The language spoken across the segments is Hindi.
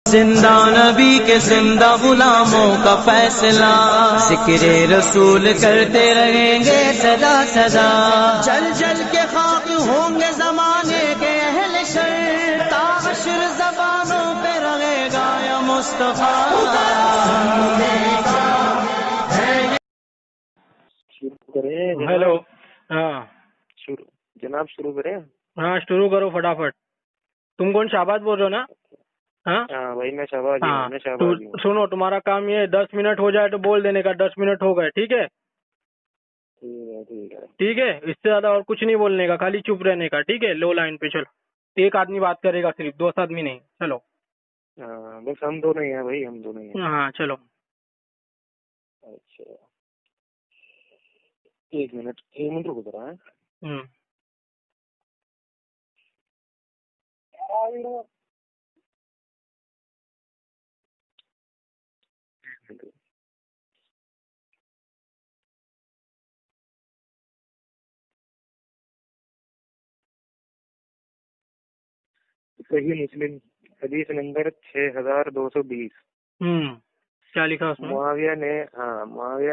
जिंदा नबी के जिंदा गुलामों का फैसला, जिक्र रसूल करते रहेंगे सदा सदा। जल जल के खाक होंगे जमाने के अहले शर, ताशर जबानों पे रहेगा या मुस्तफा। शुरू करें? हेलो। हाँ शुरू जनाब, शुरू करें? हाँ, शुरू करो फटाफट। तुम कौन, शाहबाज बोल रहे हो ना? हाँ भाई मैं शाहबाज ही हूँ, मैं शाहबाज ही हूँ। सुनो, तुम्हारा काम ये 10 मिनट हो जाए तो बोल देने का 10 मिनट हो गए, ठीक है? ठीक है, ठीक है। ठीक है, इससे ज्यादा और कुछ नहीं बोलने का, खाली चुप रहने का, ठीक है? लो लाइन पे चलो, एक आदमी बात करेगा सिर्फ, 2 आदमी नहीं। चलो। बस हम दोनों ही हैं भाई, हम दोनों ही हैं। हाँ चलो। अच्छा, एक मिनट रुको जरा। हम्म। सही मुस्लिम हदीस नंबर 6220। क्या लिखा उसमें? मुआविया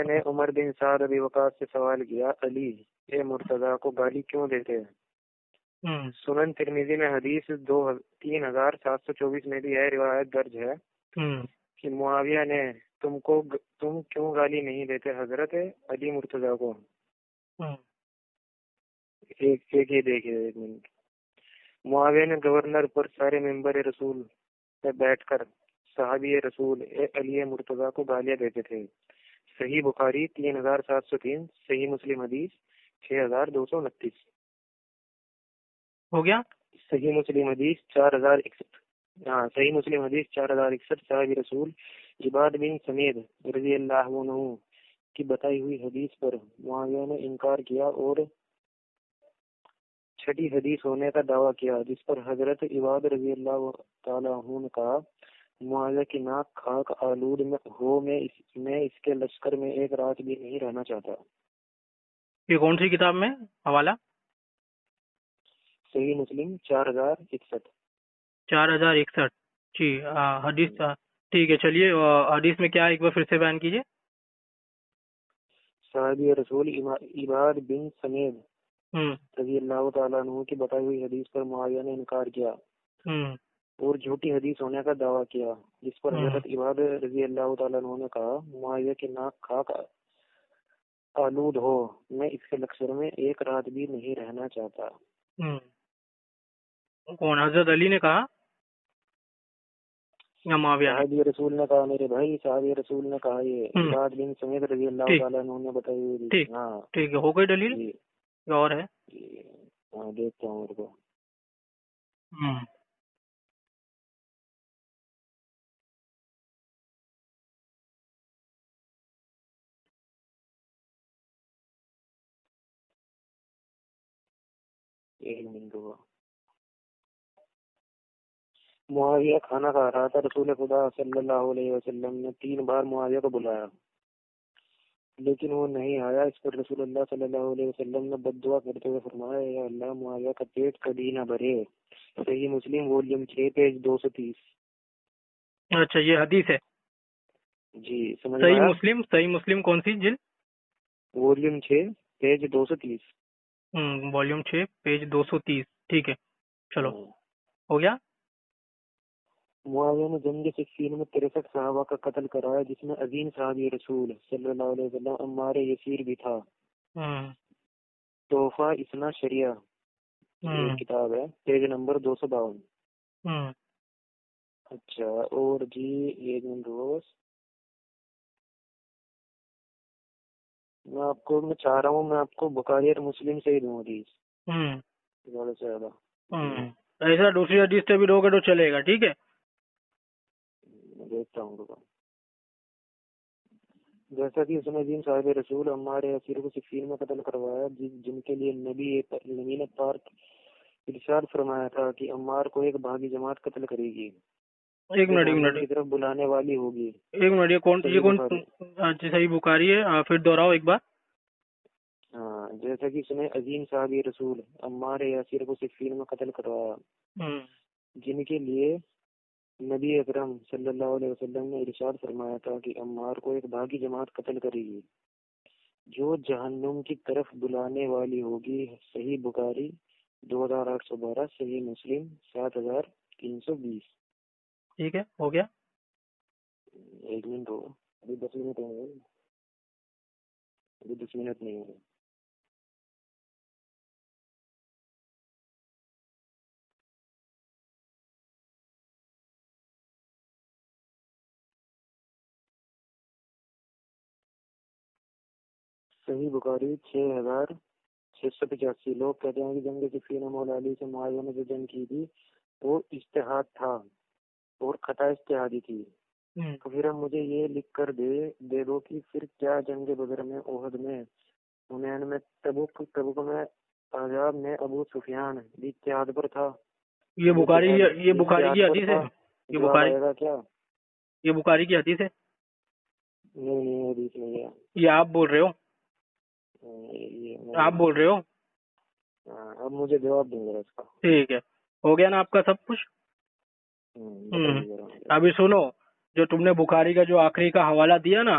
ने उमर बिन साद अबी वकास से सवाल किया, अली ए मुर्तजा को गाली क्यों देते हैं? सुनन तिरमिजी में हदीस 3724 में भी यह रिवायत दर्ज है कि मुआविया ने तुम क्यों गाली नहीं देते हजरत अली मुर्तजा को। एक ये देखिए, एक मिनट। मुआविया ने गवर्नर पर सारे मेंबर रसूल में बैठकर सहाबी रसूल अली मुर्तजा को गालियां देते थे। सही बुखारी 3703, सही मुस्लिम हदीस 6229। हो गया। सही मुस्लिम हदीस 4061। सही मुस्लिम हदीस 4061 सहाबी रसूल इबाद बिन समीद रज़ी अल्लाहु अन्हु की बताई हुई हदीस पर मुआविया ने इनकार किया और छठी हदीस होने का दावा किया, जिस पर हजरत इबाद रज़ी अल्लाह ताला अन्हु ने कहा, मुआविया की नाक खाक आलूद में हो, मैं इसके लश्कर में एक रात भी नहीं रहना चाहता। ये कौन सी किताब में हवाला? सही मुस्लिम 4061। 4061 जी। हदीस। ठीक है, चलिए। हदीस में क्या है, एक बार फिर से बयान कीजिए। सहाबी रसूल इबाद बिन समीद रज़ी अल्लाह ताला अन्हु की बताई हुई हदीस पर मुआविया ने इनकार किया और झूठी हदीस होने का दावा किया, जिस पर हजरत इबाद रज़ी अल्लाह ताला अन्हु ने कहा, मुआविया की नाक खाक आलूद हो, मैं इसके लश्कर में एक रात भी नहीं रहना चाहता। कौन, हजरत अली ने कहा या मुआविया ने? सहाबी रसूल ने कहा, मेरे भाई सहाबी रसूल ने कहा, ये इबाद बिन समीद रज़ी अल्लाह ताला अन्हु ने बताई हुई। ठीक है, हो गई दलील और है? देखता हूँ मेरे को। एक मिनट रुको। मुआविया खाना खा रहा था, रसूल खुदा सल्लल्लाहु अलैहि वसल्लम ने 3 बार मुआविया को बुलाया, लेकिन वो नहीं आया। इस पर रसूलुल्लाह सल्लल्लाहु अलैहि वसल्लम ने बद्दुआ करते हुए फरमाया, या अल्लाह, मुआविया का पेट कभी ना भरे। सही मुस्लिम वॉल्यूम 6 पेज 230। अच्छा, ये हदीस है जी, समझ सही आया? मुस्लिम, सही मुस्लिम कौन सी जिल्द? Volume 6 page 230। Volume 6 page 230। ठीक है, चलो। हो गया। मुआविया ने जंग सिफ़ीन में 63 सहाबा का कत्ल कराया, जिसमें अजीम सहाबी रसूल सल्लल्लाहु अलैहि वसल्लम अम्मार यसीर भी था। तोहफा इस्ना शरिया किताब है, पेज नंबर 252। अच्छा, और जी एक मिनट रोज मैं चाह रहा हूँ, मैं आपको बुखारी और मुस्लिम से ही दूँ हदीस ज्यादा से ज्यादा। ऐसा दूसरी हदीस से भी दोगे तो चलेगा, ठीक है? देखता हूँ रुको। जैसा कि उसने अजीम साहिब रसूल अम्मार यसीर को सिफ़ीन में कत्ल करवाया, जिनके लिए नबी ने पाक इरशाद फरमाया था कि अम्मार को एक भागी जमात कत्ल करेगी, एक मिनट की तरफ बुलाने वाली होगी। एक मिनट, ये कौन सही बुखारी है? फिर दोहराओ एक बार। जैसा कि उसने अजीम साहिब रसूल अम्मार यासिर को सिफ़ीन में कत्ल करवाया, जिनके लिए नबी अकरम सल्लल्लाहु अलैहि वसल्लम ने इरशाद फरमाया था कि अम्मार को एक भागी जमात कत्ल करेगी जो जहन्नुम की तरफ बुलाने वाली होगी। सही बुखारी 2812, सही मुस्लिम 7320। ठीक है, हो गया। 1 मिनट हो, अभी 10 मिनट होंगे, अभी 10 मिनट नहीं होंगे। सही बुखारी 6685। लोग कहते हैं कि जंग सिफ़ीन में मौला अली से मुआविया ने जो जंग की थी वो इज्तिहाद था और खता इज्तिहादी थी। तो फिर अब मुझे ये लिख कर दे दो कि फिर क्या जंग बदर में, ओहद में, हुनैन में, तबुक में, अहज़ाब में अबू सुफियान भी इज्तिहाद पर था। ये बुखारी की हदीस है। ये बुखारी क्या? ये बुखारी की हदीस है? नहीं, हदीस नहीं है। ये आप बोल रहे हो? आप बोल रहे हो? अब मुझे जवाब दूंगा इसका। ठीक है, हो गया ना आपका सब कुछ? अभी सुनो, जो तुमने बुखारी का जो आखिरी का हवाला दिया ना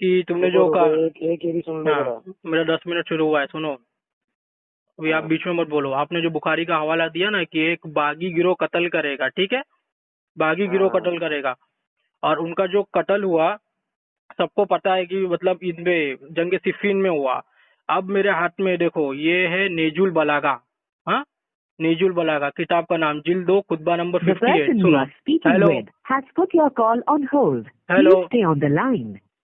कि तुमने जो कहा, एक ही सुन लो जरा। मेरा 10 मिनट शुरू हुआ है, सुनो अभी। आप बीच में मत बोलो। आपने जो बुखारी का हवाला दिया ना कि एक बागी गिरोह कत्ल करेगा, ठीक है, बागी गिरोह कत्ल करेगा, और उनका जो कत्ल हुआ सबको पता है कि मतलब इनमें जंग सिफ़ीन में हुआ। अब मेरे हाथ में देखो, ये है नेजुल बलागा। हाँ, नेजुल बलागा किताब का नाम, जिल्द 2, खुतबा नंबर 58। सुनो, हेलो हेलो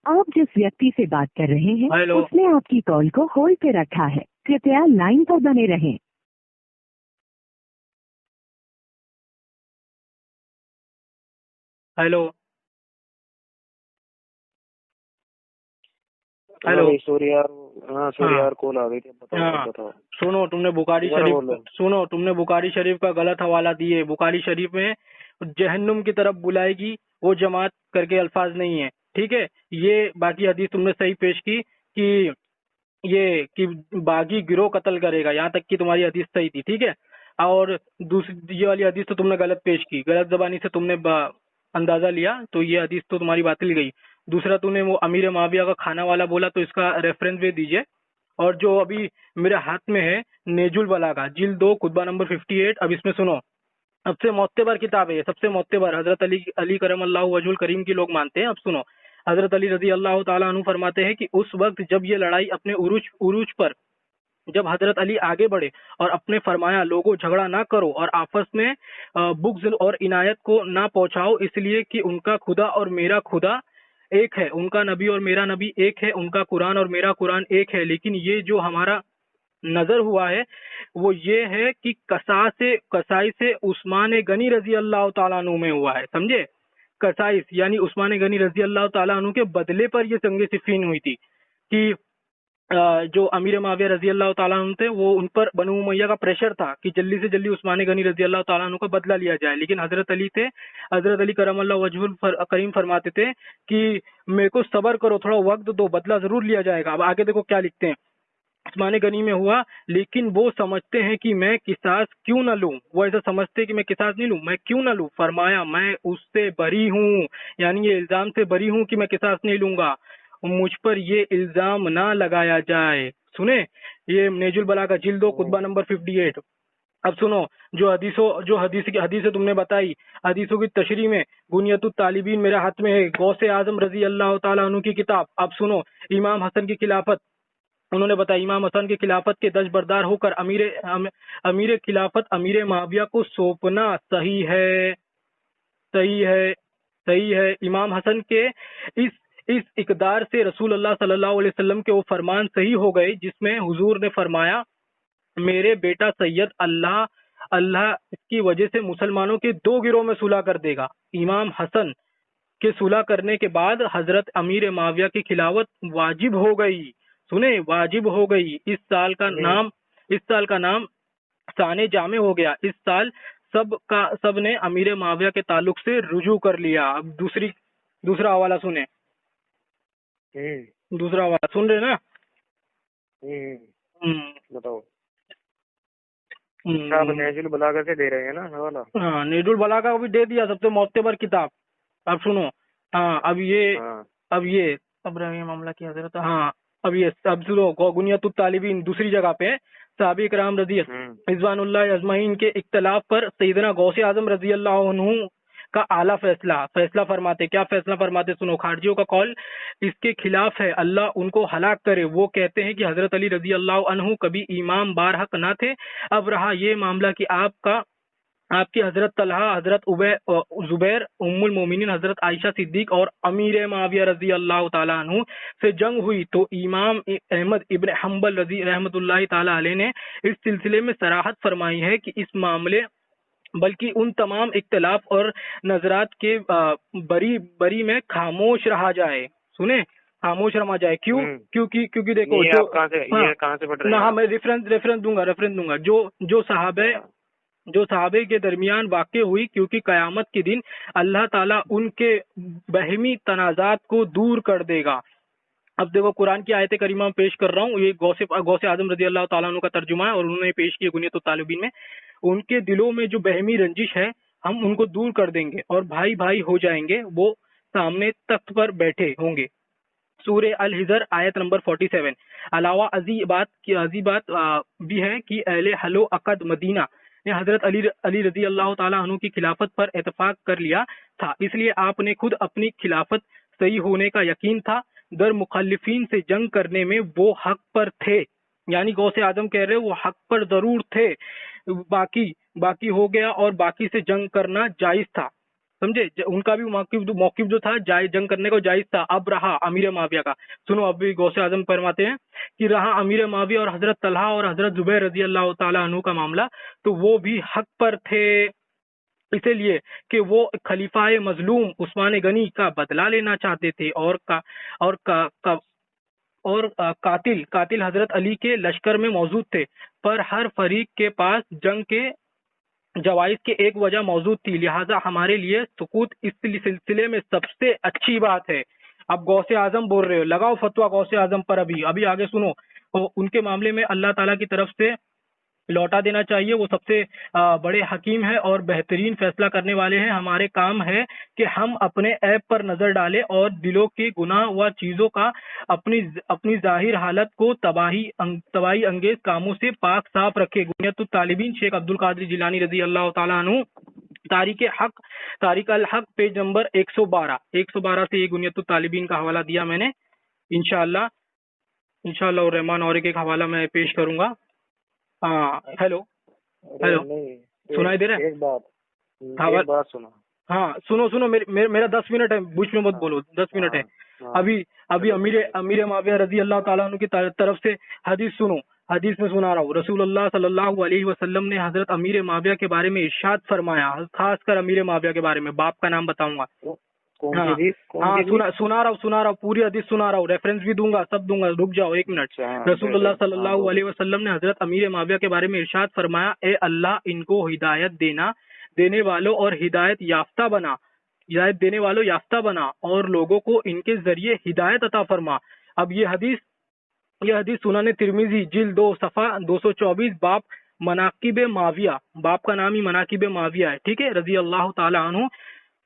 आप जिस व्यक्ति से बात कर रहे हैं हेलो उसने आपकी कॉल को होल्ड पे रखा है, कृपया लाइन पर बने रहें। हेलो हेलो सूर्यार कॉल आ गई थी, बताओ। सुनो, तुमने बुखारी शरीफ का गलत हवाला दिए। बुखारी शरीफ में जहन्नुम की तरफ बुलाएगी वो जमात करके अल्फाज नहीं है, ठीक है। ये बाकी हदीस तुमने सही पेश की कि ये कि बागी गिरोह कत्ल करेगा, यहाँ तक कि तुम्हारी हदीस सही थी, ठीक है। और दूसरी ये वाली हदीस तो तुमने गलत पेश की, गलत जबानी से तुमने अंदाजा लिया, तो ये हदीस तो तुम्हारी बातिल गई। दूसरा, तूने वो अमीर माविया का खाना वाला बोला, तो इसका रेफरेंस भी दीजिए। और जो अभी मेरे हाथ में है नेजुल बलागा, जिल्द 2, खुतबा नंबर 58। अब इसमें सुनो, सबसे मोत्तेबर किताब है ये, सबसे मोत्तेबर। हजरत अली करमल्लाहु वजहुल करीम की लोग मानते हैं। अब सुनो, हजरत अली रजी अल्लाह ताला अन्हु फरमाते हैं कि उस वक्त जब ये लड़ाई अपने उरूज पर, जब हजरत अली आगे बढ़े और अपने फरमाया, लोगों झगड़ा ना करो और आपस में बुग़्ज़ और इनायत को ना पहुंचाओ, इसलिए कि उनका खुदा और मेरा खुदा एक है, उनका नबी और मेरा नबी एक है, उनका कुरान और मेरा कुरान एक है। लेकिन ये जो हमारा नजर हुआ है वो ये है कि कसाई से उस्मान गनी रजी अल्लाह ताला अन्हु में हुआ है, समझे। कसाइस यानी उस्मान गनी रजी अल्लाह ताला अन्हु के बदले पर ये जंग सिफ़ीन हुई थी कि जो अमीर माविया रजी अल्लाह ताला अन्हु थे, वो उन पर बनु उमैया का प्रेशर था कि जल्दी से जल्दी उस्मान गनी रजी अल्लाह ताला अन्हु का बदला लिया जाए। लेकिन हजरत अली करमल्लाहु वजहुल करीम फरमाते थे कि मेरे को सब्र करो, थोड़ा वक्त दो, बदला जरूर लिया जाएगा। अब आगे देखो क्या लिखते हैं। उस्मान गनी में हुआ, लेकिन वो समझते हैं कि मैं किसास क्यों न लूं। वो ऐसा समझते हैं कि मैं किसास नहीं लूं, मैं क्यों न लूं। फरमाया, मैं उससे बरी हूं, यानी ये इल्जाम से बरी हूं कि मैं किसास नहीं लूंगा, मुझ पर ये इल्जाम ना लगाया जाए। सुने, ये नेजुल बला का जिल्द 2, खुतबा नंबर 58। अब सुनो, जो हदीस तुमने बताई, हदीसों की तशरीह में बुनियतुत तालिबीन मेरे हाथ में है, गौसे आजम रजी अल्लाह ताला अन्हु की किताब। अब सुनो, इमाम हसन की खिलाफत उन्होंने बताया, इमाम हसन की खिलाफत के दस्तबरदार होकर अमीर खिलाफत अमीर माविया को सौंपना सही है, सही है, सही है। इमाम हसन के इस इकदार से रसूल अल्लाह सल्लल्लाहु अलैहि वसल्लम के वो फरमान सही हो गए जिसमें हुजूर ने फरमाया, मेरे बेटा सैयद अल्लाह इसकी वजह से मुसलमानों के 2 गिरोह में सुलह कर देगा। इमाम हसन के सुलह करने के बाद हजरत अमीर माविया की खिलाफत वाजिब हो गई। सुने, वाजिब हो गई। इस साल का नाम साने जामे हो गया। इस साल सब ने अमीर माविया के ताल्लुक से रुजू कर लिया। अब दूसरा हवाला सुने, दूसरा हवाला सुन रहे ना? बताओ। आप नेजुल बलागा से दे रहे हैं ना हवाला? हाँ, नेजुल बलागा को भी दे दिया, सबसे मोतबर किताब। अब सुनो, हाँ अब ये अब रहे मामला की हजरत, हाँ अब सुनो, गुनियतुत तालिबीन दूसरी जगह पे साहबी कराम रजी रिज़वानुल्लाह अजमईन के इख्तलाफ पर सैयदना गौसे आजम रजी अल्लाह अन्हु का आला फैसला फरमाते। क्या फैसला फरमाते सुनो, खारजियों का कौल इसके खिलाफ है, अल्लाह उनको हलाक करे। वो कहते हैं कि हजरत अली रजी अल्लाह अन्हु कभी इमाम बारहक ना थे। अब रहा ये मामला कि आपकी हजरत तलहा, हजरत जुबैर, उम्मुल मोमिनीन हजरत आयशा सिद्दीक और अमीर माविया रजी अल्लाह ताला अन्हु से जंग हुई, तो इमाम अहमद इब्न हम्बल रजी रहमतुल्लाहि ताला अलैह ने इस सिलसिले में सराहत फरमाई है कि इस मामले बल्कि उन तमाम इख्तलाफ और नजरात के बरी में खामोश रहा जाए। सुने, खामोश रहा जाए। क्योंकि देखो जो कहाँ से पढ़ रहे हैं? हाँ, मैं रेफरेंस दूंगा। जो सहाबे के दरमियान वाक़े हुई, क्योंकि कयामत के दिन अल्लाह ताला उनके बहमी तनाजात को दूर कर देगा। अब देखो, कुरान की आयत करीमा में पेश कर रहा हूँ, ये गौसे आजम रजी अल्लाह ताला अन्हु का तर्जुमा है और उन्होंने पेश किया गुनियतुत तालिबीन में। उनके दिलों में जो बहमी रंजिश है, हम उनको दूर कर देंगे और भाई भाई हो जाएंगे, वो सामने तख्त पर बैठे होंगे। सूरे अल हिजर आयत नंबर 47। अलावा अजी बात भी है कि अहले हलो अकद मदीना ने हजरत अली रजी अल्लाह ताला अन्हु की खिलाफत पर इतफाक कर लिया था, इसलिए आपने खुद अपनी खिलाफत सही होने का यकीन था। दर मुखल्लिफीन से जंग करने में वो हक पर थे, यानी गौसे आजम कह रहे वो हक पर जरूर थे। बाकी हो गया और बाकी से जंग करना जायज था, समझे। उनका भी मौकिफ जो था जंग करने को जायज था। अब रहा अमीर माविया का, सुनो, अब भी गौसे आजम फरमाते हैं कि रहा अमीर माविया और हजरत तलहा और हजरत जुबैर रजी अल्लाह ताला अन्हु का मामला, तो वो भी हक पर थे, इसलिए कि वो खलीफाए मजलूम उस्मान गनी का बदला लेना चाहते थे और कातिल हजरत अली के लश्कर में मौजूद थे। पर हर फरीक के पास जंग के जवाइज के एक वजह मौजूद थी, लिहाजा हमारे लिए सुकूत इस सिलसिले में सबसे अच्छी बात है। अब गौसे आजम बोल रहे हो, लगाओ फतवा गौसे आजम पर। अभी आगे सुनो, तो उनके मामले में अल्लाह ताला की तरफ से लौटा देना चाहिए। वो सबसे बड़े हकीम है और बेहतरीन फैसला करने वाले हैं। हमारे काम है कि हम अपने ऐब पर नजर डालें और दिलों के गुनाह व चीजों का अपनी जाहिर हालत को तबाही अंगेज कामों से पाक साफ रखे। गुनियतुत तालिबीन शेख अब्दुल कादिर जिलानी रजी अल्लाह ताला अन्हु, तारीख अल हक, पेज नंबर 112 से ये गुनियतुत तालिबीन का हवाला दिया मैंने। इंशाअल्लाह और रहमान और एक हवाला मैं पेश करूंगा। हाँ, हेलो, सुनाई दे रहा है? एक बात सुनो। हाँ, सुनो, मेरा 10 मिनट है, बीच में मत बोलो, 10 मिनट है। अभी अमीर माविया रजी अल्लाह ताला अन्हु की तरफ से हदीस सुनो। हदीस में सुना रहा हूँ, रसूलुल्लाह सल्लल्लाहु अलैहि वसल्लम ने हजरत अमीर माविया के बारे में इरशाद फरमाया, खासकर अमीर माविया के बारे में, बाप का नाम बताऊंगा। हाँ, सुना रहा हूँ, पूरी हदीस सुना रहा हूँ, रेफरेंस भी दूंगा, सब दूंगा, रुक जाओ एक मिनट। रसूलुल्लाह सल्लल्लाहु अलैहि वसल्लम ने हजरत अमीर माविया के बारे में इरशाद फरमाया, ए अल्लाह, इनको हिदायत देने वालों और हिदायत देने वालों याफ्ता बना और लोगों को इनके जरिए हिदायत अता फरमा। अब ये हदीस सुनाने तिरमिजी जिल्द 2 सफा 224, बाप मनाकिब माविया, बाप का नाम ही मनाकिब माविया है, ठीक है, रजी अल्लाह ताला अन्हु।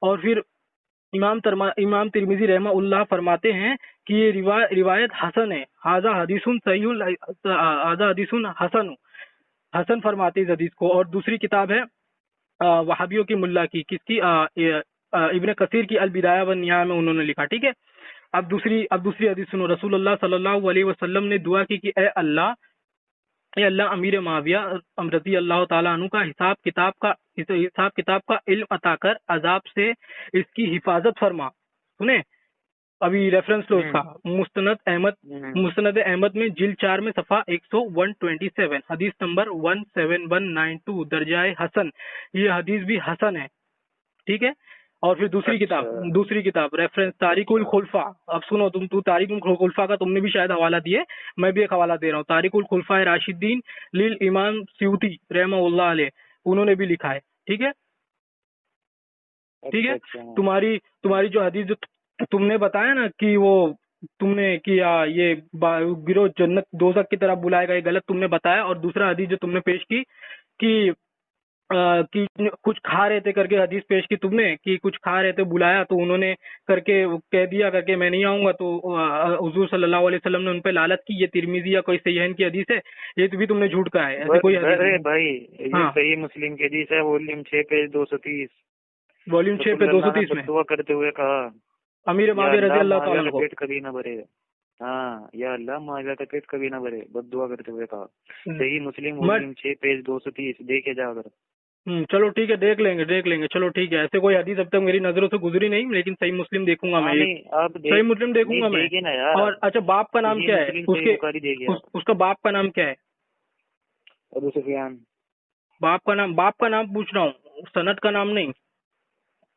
और फिर इमाम तिरमिजी रहमहुल्लाह फरमाते हैं कि ये रिवायत हसन है। हाजा हदीसुन सहीहुल, हाजा हदीसुन हसन फरमाते इस हदीस को। और दूसरी किताब है वहाबियों की मुल्ला की, किसकी, इब्न कसीर की अल बिदाया व निहाया में उन्होंने लिखा, ठीक है। अब दूसरी हदीस सुनो। रसूलुल्लाह सल्लल्लाहु अलैहि वसल्लम ने दुआ की कि ए अल्लाह अमीर माविया रज़ी अल्लाह ताला अन्हु का हिसाब किताब का इल्म अता कर, अजाब से इसकी हिफाजत फरमा। सुने, अभी रेफरेंस लो उसका, मुस्तनद अहमद में जिल्द 4 में सफा 127, हदीस नंबर 17192, दर्जाए हसन, ये हदीस भी हसन है, ठीक है। और फिर दूसरी किताब रेफरेंस तारिकुल खुलफा। अब सुनो, तू तारिकुल खुलफा का तुमने भी शायद हवाला दिए, मैं भी एक हवाला दे रहा हूँ। तारिकुल खुलफा राशिदीन लिल इमाम सियूती रहमहुल्लाह अलैह, उन्होंने भी लिखा है, ठीक है। तुम्हारी जो हदीस जो तुमने बताया ना कि वो तुमने किया, ये गिरोह जन्नत दोज़ख की तरफ बुलाएगा, ये गलत तुमने बताया। और दूसरा हदीस जो तुमने पेश की कि कुछ खा रहे थे करके हदीस पेश की तुमने कि कुछ खा रहे थे, बुलाया तो उन्होंने करके कह दिया करके मैं नहीं आऊंगा, तो हुजूर सल्लल्लाहु अलैहि वसल्लम ने उन पे लालत की। ये तिरमिजी या कोई सहीहैन की हदीस है, ये तो भी तुमने झूठ कहा है, ऐसे कोई हदीस अरे नहीं। भाई ये हाँ, सही मुस्लिम की हदीस है, वॉल्यूम 6 पेज 230। वॉल्यूम 6 पे 230 में दुआ करते हुए कहा, अमीर माविया रजी अल्लाह मुआविया ताला का को। पेट कभी ना भरे। हाँ, या अल्लाह मुआविया का पेट कभी ना भरे, बद दुआ करते हुए कहा। सही मुस्लिम वॉल्यूम 6 पेज 230 देखे जाकर। चलो ठीक है, देख लेंगे, चलो ठीक है। ऐसे कोई हदीस अब तक मेरी नजरों से गुजरी नहीं, लेकिन सही मुस्लिम देखूंगा मैं। नहीं आप सही मुस्लिम देखूंगा मैं। देखिए ना यार। और अच्छा, बाप का नाम सही क्या है मुस्लिम सही बुखारी देखिए आप। उसका बाप का नाम क्या है? अबू सुफियान। बाप का नाम पूछ रहा हूँ, सनद का नाम नहीं।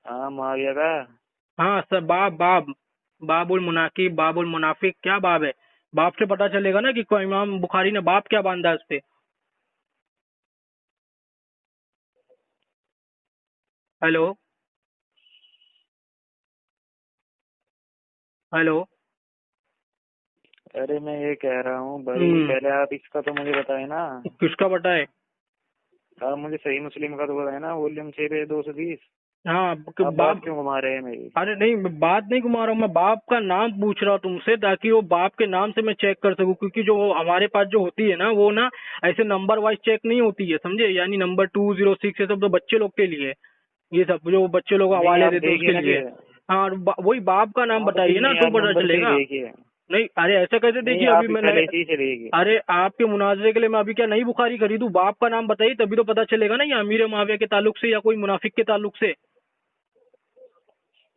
हाँ मुआविया का। हाँ सर, बाबुल मुनाकिब, बाबुल मुनाफिक, क्या बाब है? बाप से पता चलेगा ना कि कोई इमाम बुखारी ने बाप क्या बांधा है उस पे। Hello hello. अरे मैं ये कह रहा हूँ भाई, पहले आप इसका तो मुझे बताए ना। किसका बताए? आप मुझे सही मुस्लिम का तो बताए ना, वॉल्यूम 6 पेज 230। हाँ, बात क्यों घुमा रहे हैं मेरी? अरे नहीं, मैं बात नहीं घुमा रहा हूँ, मैं बाप का नाम पूछ रहा हूँ तुमसे, ताकि वो बाप के नाम से मैं चेक कर सकूँ। क्योंकि जो हमारे पास जो होती है ना, वो ना ऐसे नंबर वाइज चेक नहीं होती है, समझे? यानी नंबर 206 ये सब तो बच्चे लोग के लिए, ये सब जो बच्चे लोग नहीं हवाले आप देते हैं देखिए उसके ना लिए। हाँ, वही बाप का नाम हाँ तो बताइए फिर ना, नहीं तो आप पता नंबर से ही चलेगा। देखिए। नहीं, अरे ऐसा कैसे? नहीं देखिए, आप अभी मैं पहले इसी से देखिए। अरे आपके मुनाजरे के लिए मैं अभी क्या नई बुखारी खरीदूं? बाप का नाम बताइए, तभी तो पता चलेगा ना, ये अमीर माविया के ताल्लुक से या कोई मुनाफिक के ताल्लुक से।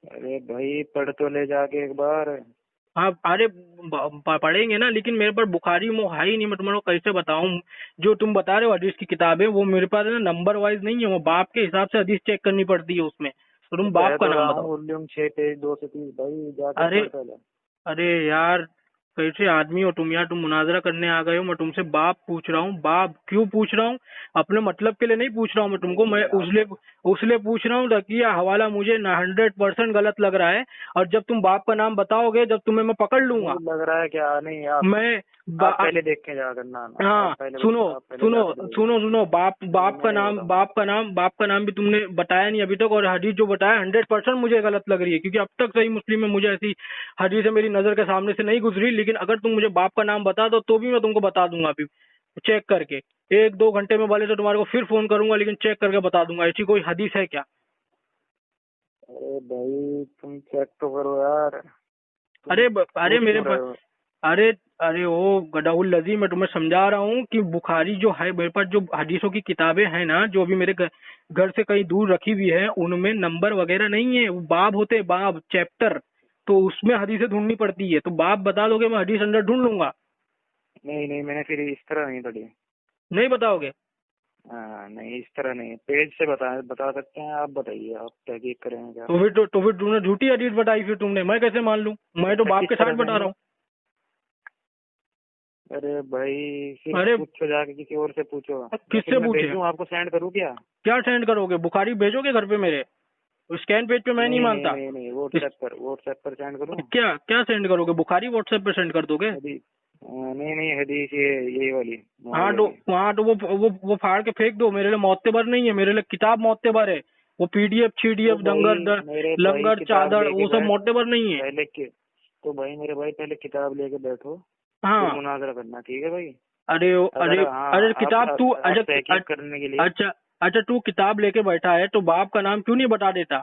अरे भाई पढ़ तो ले जाके एक बार। हाँ, अरे पढ़ेंगे ना, लेकिन मेरे पास बुखारी में है ही नहीं, मैं तुम्हारे को कैसे बताऊं? जो तुम बता रहे हो हदीस की किताबें, वो मेरे पास है ना नंबर वाइज नहीं है, वो बाप के हिसाब से हदीस चेक करनी पड़ती है उसमें। तो तुम बाप का नाम बताओ। वॉल्यूम 6 पेज 230 भाई जाकर अरे पढ़ पहले। अरे यार, कैसे आदमी हो तुम यार? तुम मुनाजरा करने आ गए हो, मैं तुमसे बाप पूछ रहा हूँ। बाप क्यों पूछ रहा हूँ? अपने मतलब के लिए नहीं पूछ रहा हूँ मैं तुमको, मैं उसलिए पूछ रहा हूँ ताकि यह हवाला मुझे 100% गलत लग रहा है। और जब तुम बाप का नाम बताओगे, जब तुम्हें मैं पकड़ लूंगा। लग रहा है क्या? नहीं आप मैं आप पहले देख के जाकर ना हाँ, सुनो, बाप का नाम भी तुमने बताया नहीं अभी तक, और हदीस जो बताया 100% मुझे गलत लग रही है, क्योंकि अब तक सही मुस्लिम में मुझे ऐसी हदीस मेरी नजर के सामने से नहीं गुजरी। लेकिन अगर तुम मुझे बाप का नाम बता दो तो भी मैं तुमको बता दूंगा, अभी चेक करके। 1-2 घंटे में बोले तो तुम्हारे को फिर फोन करूंगा, लेकिन चेक करके बता दूंगा ऐसी कोई हदीस है क्या। अरे भाई तुम चेक तो करो यार। अरे मेरे पास, अरे अरे ओ गडाउल लजी, मैं तुम्हें समझा रहा हूँ कि बुखारी जो है मेरे पास, जो हदीसों की किताबें हैं ना, जो अभी मेरे घर से कहीं दूर रखी हुई है, उनमें नंबर वगैरह नहीं है, वो बाब होते हैं, बाब चैप्टर। तो उसमें हदीसें ढूंढनी पड़ती है, तो बाब बता दोगे, मैं हदीस अंदर ढूंढ लूंगा। नहीं मैंने फिर इस तरह नहीं पढ़ी। नहीं बताओगे? हाँ नहीं इस तरह नहीं, पेज से बता सकते हैं। आप बताइए, आप तहकीक करेंगे क्या? तो फिर तुमने झूठी हदीस बताई, फिर तुमने, मैं कैसे मान लूं? मैं तो बाप के साथ बता रहा हूँ। अरे भाई फिर पूछो, जाके किसी और से पूछो। किससे पूछे? आपको सेंड करूँ क्या सेंड करोगे? बुखारी भेजोगे घर पे मेरे? स्कैन पेज पे मैं नहीं मानता। नहीं व्हाट्सएप पर सेंड करूँ? क्या सेंड करोगे? बुखारी व्हाट्सएप पे सेंड कर दोगे? नहीं हदीस ये वाली। हाँ तो वो फाड़ के फेंक दो, मेरे लिए मोतबर नहीं है, मेरे लिए किताब मोतबर है। वो PDF CDF लंगर चादर वो सब मोतबर नहीं है। तो भाई मेरे भाई पहले किताब लेके बैठो, हाँ मुनाजरा करना, ठीक है भाई? अरे किताब तू करने के लिए। अच्छा तू किताब लेके बैठा है तो बाप का नाम क्यों नहीं बता देता?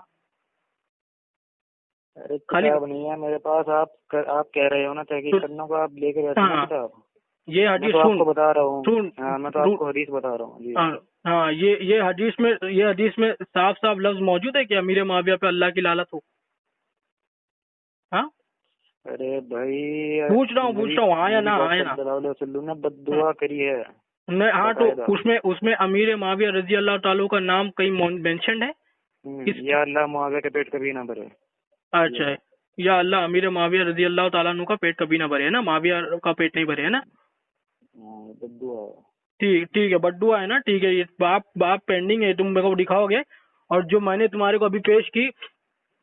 अरे किताब नहीं है मेरे पास। आप कह रहे हो ना तहकीक करने को, आप लेके बैठो ना किताब। ये हदीस मैं तो आपको बता रहा हूँ। मैं तो आपको हदीस बता रहा हूँ। हाँ, ये हदीस में साफ साफ लफ्ज मौजूद है कि अमीर माविया पे अल्लाह की लालत हो? हाँ, अरे भाई पूछ रहा हूँ हाँ या ना ने बद्दुआ करी है। नहीं, हाँ तो उसमें अमीर माविया रजी अल्लाह ताला का नाम कहीं मेंशन है? या अल्लाह मुआविया के पेट कभी ना भरे। अच्छा, या अल्लाह अमीर माविया रजी अल्लाह ताला का पेट कभी ना भरे, है ना? माविया का पेट नहीं भरे, है ना? ठीक है, बद्दुआ है ना? ठीक है, ये बाप पेंडिंग है, तुम मेरे को दिखाओगे। और जो मैंने तुम्हारे को अभी पेश की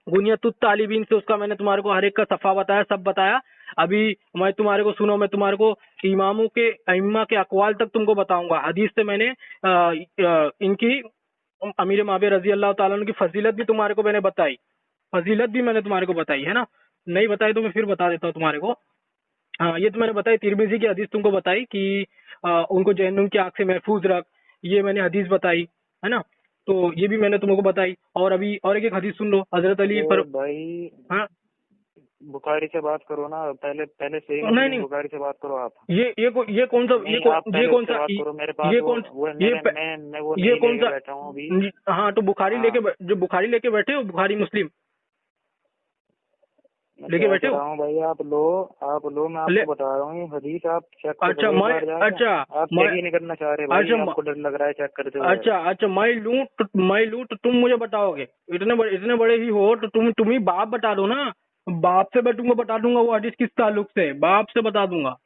गुनियतुत तालिबीन से उसका मैंने तुम्हारे को हर एक का सफ़ा बताया, सब बताया। अभी मैं तुम्हारे को सुनो, मैं तुम्हारे को इमामों के अइम्मा के अक़वाल तक तुमको बताऊंगा। हदीस से मैंने इनकी अमीर मुआविया रजी अल्लाह ताला अन्हु की फजीलत भी तुम्हारे को मैंने बताई, फजीलत भी मैंने तुम्हारे को बताई है ना। नहीं बताई तो मैं फिर बता देता हूँ तुम्हारे को। हाँ, ये तो मैंने बताई, तिरमिजी की हदीस तुमको बताई कि उनको जहन्नुम की आग से महफूज रख, ये मैंने हदीस बताई है ना। तो ये भी मैंने तुमको बताई। और अभी और एक हदीस सुन लो, हजरत अली पर भाई हाँ बुखारी से बात करो ना, पहले पहले सही नहीं बुखारी से बात करो आप। ये कौन सा ये कौन सा ये कौन सा बैठा हूँ अभी। हाँ, तो बुखारी लेके जो बुखारी लेके बैठे हो, बुखारी मुस्लिम लेके बैठे हो भाई। आप लो मैं आपको बता रहा हूँ हदीस, आप चेक करो। अच्छा आप चेक ही नहीं करना चाह रहे भाई, आपको डर लग रहा है चेक करते हुए। अच्छा मैं लूँ तो तुम मुझे बताओगे? इतने बड़े ही हो तो तुम ही बाप बता दो ना। बाप से मैं तुमको बता दूंगा वो हदीस किस ताल्लुक से, बाप से बता दूंगा।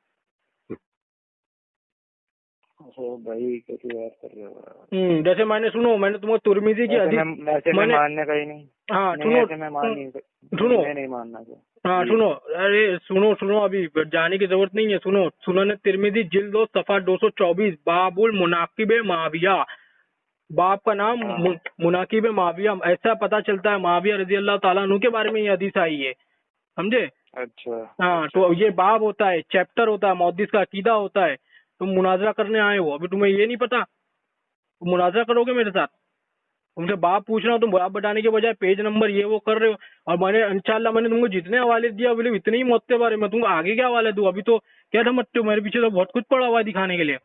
भाई कैसी बात कर रहे हो? जैसे मैंने तुमको तिरमिजी की हदीस मैंने मानने का ही नहीं। हाँ सुनो नहीं मानना। हाँ सुनो अभी जाने की जरूरत नहीं है। सुनन तिरमिजी जिल्द 2 सफ़ा 224 बाबुल मुनाकिब माविया, बाप का नाम मुनाकिब माविया। ऐसा पता चलता है माविया रजी अल्लाह ताला अन्हु के बारे में ये हदीस आई है, समझे? अच्छा हाँ, तो ये बाब होता है, चैप्टर होता है, मुहद्दिस का अकीदा होता है। तुम मुनाजरा करने आए हो, अभी तुम्हें ये नहीं पता, तुम मुनाजरा करोगे मेरे साथ? तुमसे बाप पूछ रहा हूँ, तुम बाप बताने के बजाय पेज नंबर ये वो कर रहे हो। और मैंने इंशाल्लाह मैंने तुमको जितने हवाले दिया बोले इतने ही मौत के बारे में, तुमको आगे क्या हवाले दूं? अभी तो क्या समझते हो, मेरे पीछे तो बहुत कुछ पड़ा हुआ है दिखाने के लिए।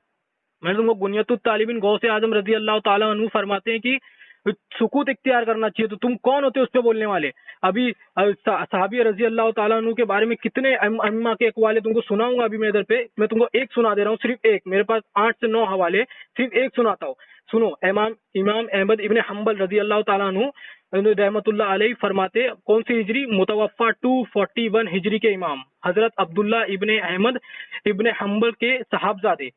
मैंने तुमको गुनियतुत तालिबीन गौसे आजम रजी अल्लाह ताला अन्हु फरमाते हैं कि सुकूत इख्तियार करना चाहिए। तो तुम कौन होते हो उस पर बोलने वाले? अभी सहाबी रजी अल्लाह ताला अन्हु के बारे में कितने अम्मा के अक़वाल तुमको सुनाऊंगा। अभी मैं इधर पे मैं तुमको एक सुना दे रहा हूँ, सिर्फ एक। मेरे पास 8 से 9 हवाले, सिर्फ एक सुनाता हूँ। सुनो, इमाम अहमद इब्ने हम्बल रजी अल्लाह ताला अन्हु रहमतुल्लाह अलैहि फरमाते, कौन सी हिजरी? मुतवफ़ा 241 हिजरी के इमाम हजरत अब्दुल्ला इब्ने अहमद इब्ने हम्बल के साहबजादे,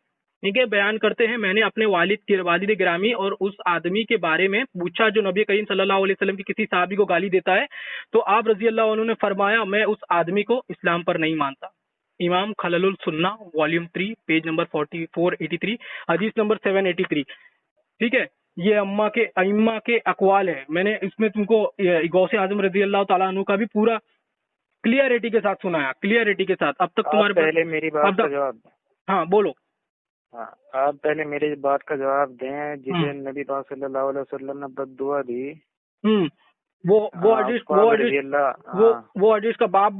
ठीक है, बयान करते हैं, मैंने अपने वालिद गिरामी और उस आदमी के बारे में पूछा जो नबी करीम सल्लल्लाहु अलैहि वसल्लम की किसी साहबी को गाली देता है, तो आप रजी अल्लाह अन्हु ने फरमाया, मैं उस आदमी को इस्लाम पर नहीं मानता। इमाम खललुल सुन्ना वॉल्यूम 3 पेज नंबर 483, हदीस नंबर 783। ठीक है, ये अइम्मा के अक़वाल है। मैंने इसमें तुमको गौसे आजम रजी अल्लाह ताला अन्हु का भी पूरा क्लियरिटी के साथ सुनाया, क्लियरिटी के साथ। अब तक तुम्हारे पहले मेरी बात का जवाब। हाँ बोलो। हाँ, आप पहले मेरी बात का जवाब दें। जिसे नबी पाक सल्लल्लाहु अलैहि वसल्लम ने बद्दुआ दी, वो हदीस का बाप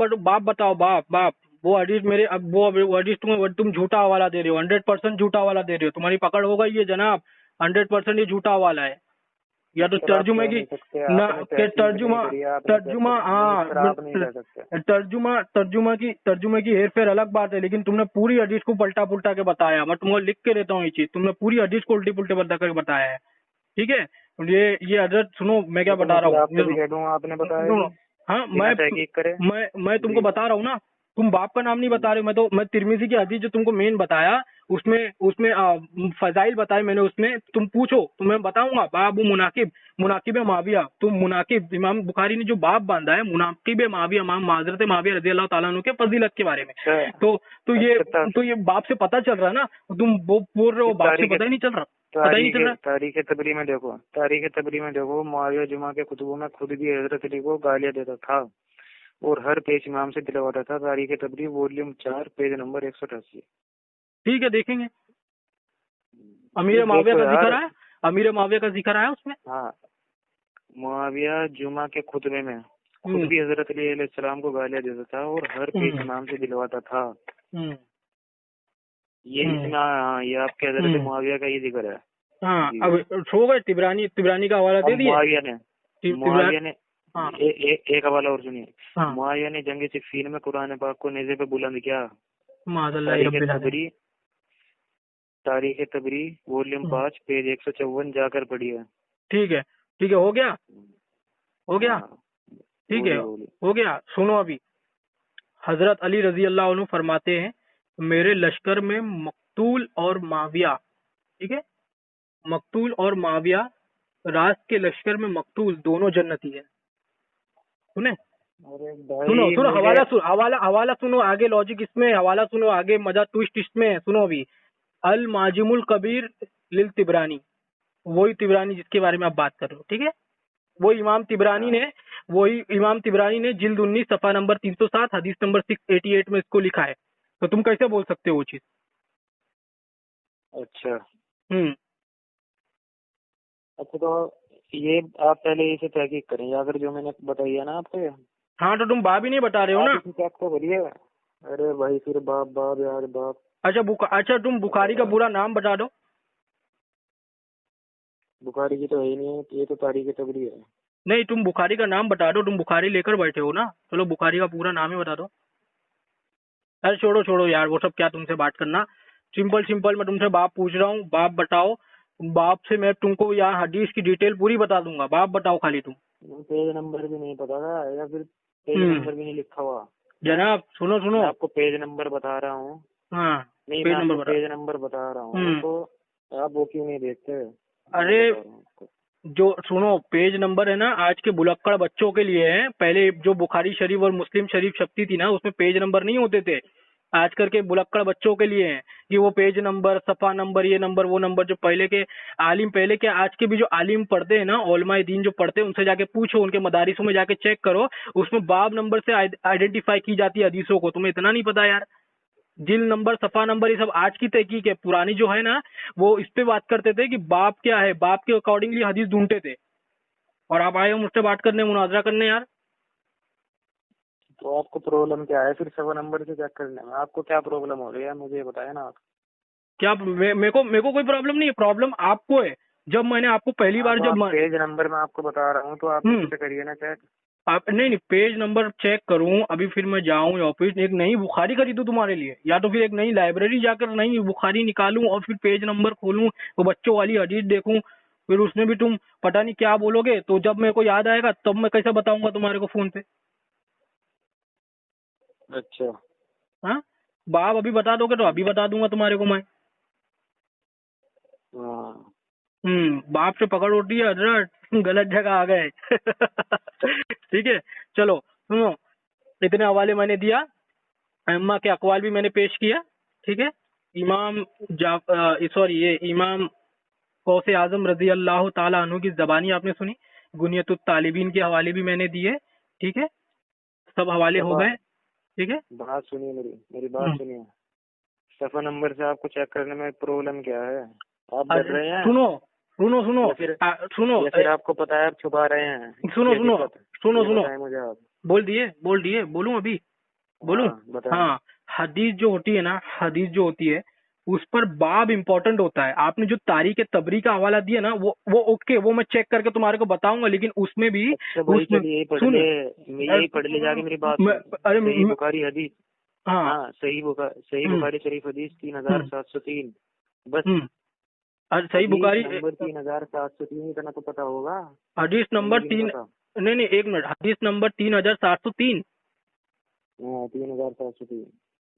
बताओ, बाप वो हदीस मेरे, अब वो हदीस तुम झूठा हवाला दे रहे हो, 100% झूठा हवाला दे रहे हो। तुम्हारी पकड़ होगा ये जनाब, 100% ये झूठा हवाला है। या तो तर्जुमे की तर्जुमे की हेर फेर अलग बात है, लेकिन तुमने पूरी हदीस को पलटा पुलटा के बताया। मैं तुमको लिख के देता हूँ ये चीज, तुमने पूरी हदीस को उल्टी पुल्टे बता करके बताया है। ठीक है, ये हजरत सुनो मैं क्या बता रहा हूँ। आपने बताया। हाँ, मैं तुमको बता रहा हूँ ना, तुम बाप का नाम नहीं बता रहे हो। मैं तिरमिजी की हदीस जो तुमको मेन बताया, उसमें फजाइल बताए मैंने, उसमें तुम पूछो तो मैं बताऊंगा। बाबू मुनाकिब माविया, तुम मुनाकिब, इमाम बुखारी ने जो बाप बांधा है मुनाकिब माविया, इमाम हजरत माविया रजी अल्लाह ताला अन्हु के फजीलत के बारे में, तो ये बाप से पता चल रहा है ना। तुम वो बोल रहे हो बाप से पता ही नहीं चल रहा, तारीख तबरी में देखो मुआविया जुमा के खुतबों में खुद भी हजरत अली को गालियां देता था और हर पेश इमाम से दिलवाता था। तारीख तबरी वॉल्यूम 4 पेज नंबर 188। ठीक है, देखेंगे। अमीर माविया का जिक्र आया उसमें। हाँ, मुआविया जुमा के खुतबे में खुद भी हजरत अली अलैहिस्सलाम को गालियां देता था और हर पेश इमाम से दिलवाता था। ये इसमें ये आपके हजरत मुआविया का ये जिक्र है। हाँ, अब हो गए। तिबरानी का हवाला दे दिया मुआविया ने एक हवाला और सुनिए। मुआविया ने जंग सिफ़ीन में कुरान पाक को नेज़े पे बुलंद किया। तारीख तबरी वॉल्यूम 5 पेज 154 जाकर पढ़िए। ठीक है, हो गया। ठीक है, हो गया। सुनो, अभी हजरत अली रजी अल्लाह अन्हु फरमाते हैं, मेरे लश्कर में मकतूल और माविया, ठीक है, मकतूल और माविया, रात के लश्कर में मकतूल दोनों जन्नती है। सुने? अरे भाई सुनो सुनो, हवाला सुनो, आगे लॉजिक इसमें, हवाला सुनो, आगे मजा ट्विस्ट इसमें है। सुनो अभी, अल माजिमुल कबीर लिल तिबरानी, वही तिबरानी जिसके बारे में आप बात कर रहे हो, ठीक है? वो इमाम तिबरानी ने, वही इमाम तिबरानी ने जिल्द 19 सफा नंबर 307 हदीस नंबर 688 में इसको लिखा है। तो तुम कैसे बोल सकते हो वो चीज? अच्छा अच्छा, तो ये आप पहले इसे तहकीक करें, अगर जो मैंने बताई है ना आपको। हाँ तो तुम बाप ही नहीं बता रहे हो ना? आपको बढ़िया। अरे भाई फिर बाप बाप यार बाप। अच्छा तुम बुखारी का पूरा नाम बता दो। बुखारी की तो है ही नहीं है, ये तो तारीख तबरी है। नहीं, तुम बुखारी का नाम बता दो, तुम बुखारी लेकर बैठे हो ना, चलो बुखारी का पूरा नाम ही बता दो। अरे छोड़ो छोड़ो यार, वो सब क्या तुमसे बात करना। सिंपल मैं तुमसे बाप पूछ रहा हूँ, बाप बताओ। बाप से मैं तुमको यहाँ हदीस की डिटेल पूरी बता दूंगा, बाप बताओ खाली तुम। पेज नंबर भी नहीं पता था, या फिर पेज नंबर भी नहीं लिखा हुआ? जनाब सुनो सुनो, आपको पेज नंबर बता रहा हूँ। हाँ नहीं, पेज मैं नंबर आपको बता। पेज नंबर बता रहा हूँ, तो आप वो क्यों नहीं देखते? अरे जो सुनो, पेज नंबर है ना, आज के बुलक्कड़ बच्चों के लिए है। पहले जो बुखारी शरीफ और मुस्लिम शरीफ छपती थी ना, उसमें पेज नंबर नहीं होते थे। आज करके बुलक्कड़ बच्चों के लिए है कि वो पेज नंबर, सफा नंबर, ये नंबर वो नंबर, जो पहले के आलिम, पहले के आज के भी जो आलिम पढ़ते हैं ना, उलमाए दीन जो पढ़ते हैं, उनसे जाके पूछो, उनके मदारिसों में जाके चेक करो, उसमें बाब नंबर से आइडेंटिफाई की जाती है हदीसों को। तुम्हें इतना नहीं पता यार? जिल नंबर, सफा नंबर, ये सब आज की तहकीक है। पुरानी जो है ना, वो इस पे बात करते थे कि बाप क्या है, बाप के अकॉर्डिंगली हदीस ढूंढते थे। और आप आए हो मुझसे बात करने, मुनाजरा करने यार। तो आपको प्रॉब्लम क्या है फिर सवा नंबर से चेक करने में? आपको क्या प्रॉब्लम हो रही है, मुझे बताया ना आप। क्या मेरे को कोई प्रॉब्लम नहीं है, प्रॉब्लम आपको है। जब मैंने आपको पहली बार जब पेज नंबर मैं आपको बता रहा हूँ, तो आप इसे करिए ना चेक। आप नहीं पेज नंबर चेक करूं अभी, फिर मैं जाऊं ऑफिस, एक नई बुखारी खरीदूं तुम्हारे लिए, या तो फिर एक नई लाइब्रेरी जाकर नई बुखारी निकालूं और फिर पेज नंबर खोलूं, वो बच्चों वाली हदीस देखूं, फिर उसमें भी तुम पता नहीं क्या बोलोगे। तो जब मेरे को याद आएगा तब मैं कैसे बताऊंगा तुम्हारे को फोन पे? अच्छा हाँ, बाप अभी बता दोगे तो अभी बता दूंगा तुम्हारे को मैं। बाप से पकड़ उठी है हजरत, गलत जगह आ गए। ठीक है, चलो सुनो, इतने हवाले मैंने दिया, अम्मा के अकवाल भी मैंने पेश किया, ठीक है? ये इमाम गौसे आजम रजी अल्लाह ताला अन्हु की ज़बानी आपने सुनी, गुनियतुत तालिबीन के हवाले भी मैंने दिए, ठीक है? सब हवाले हो गए, ठीक है? बात सुनिए, मेरी बात सुनिए। सफा नंबर से आपको चेक करने में प्रॉब्लम क्या है? आप डर रहे हैं? सुनो सुनो या फिर आपको पता है आप छुपा रहे हैं? सुनो मुझे आप बोल दिए बोलूं अभी? बोलूं? हाँ, हदीस जो होती है ना, हदीस जो होती है उस पर बाब इम्पोर्टेंट होता है। आपने जो तारीख तबरी का हवाला दिया ना, वो ओके, वो मैं चेक करके तुम्हारे को बताऊंगा, लेकिन उसमें भी यही पढ़ ले जाके मेरी बात। अरे बुखारी हदीस, हाँ सही बुखारी शरीफ हदीस 3703, बस। सही बुखारी नंबर 3703 इतना तो पता होगा। हदीस नंबर 3, नहीं एक मिनट, हदीस नंबर 3703, 3703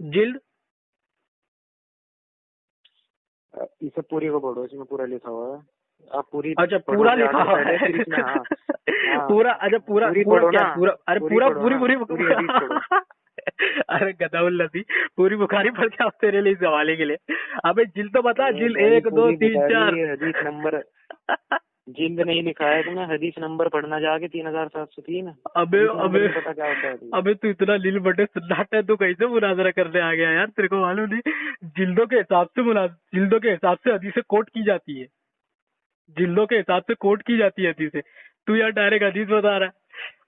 जिल्द। इसे पूरी को पढ़ो, इसमें पूरा लिखा हुआ है। आप पूरी, अच्छा पूरा लिखा हुआ है पूरा, अच्छा पूरा क्या पूरा? अरे पूरी अरे गदाउल नबी, पूरी बुखारी पढ़ के तेरे लिए इस हवाले के लिए। अबे जिल्द तो बता, जिल्द 1 2 3 4 हदीस नंबर जिल्द नहीं लिखा है तुमने, हदीस नंबर पढ़ना जाके 3703। पता क्या होता है? अबे तू इतना लील बटे सुन्नाट है, तू कैसे मुनाजरा करने आ गया यार? तेरे को मालूम नहीं, जिल्दों के हिसाब से हदीसें कोट की जाती है, जिल्दों के हिसाब से कोट की जाती है हदीसें। तू यार डायरेक्ट हदीस बता रहा है।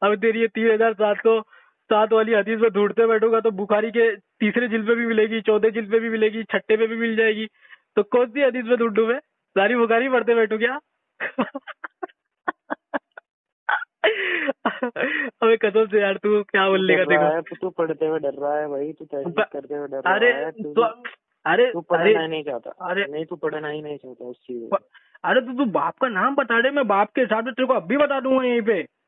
अब तेरी ये 3707 वाली हदीस में ढूंढते बैठूंगा तो बुखारी के तीसरे जिल्द पे भी मिलेगी, 14 जिल्द पे भी मिलेगी, 6ठे पे भी मिल जाएगी। तो कौन सी हदीस में ढूंढूं मैं? सारी बुखारी पढ़ते बैठू क्या? अबे कसम से यार, तू क्या बोलने का? देखो तू पढ़ते हुए डर रहा है भाई, तू करते हुए डर रहा है। तू पढ़ना नहीं चाहता। अरे नहीं, तू पढ़ना ही नहीं चाहता उस चीज। अरे तू बाप का नाम बता दे, मैं बाप के हिसाब से तेरे को अभी बता दूंगा,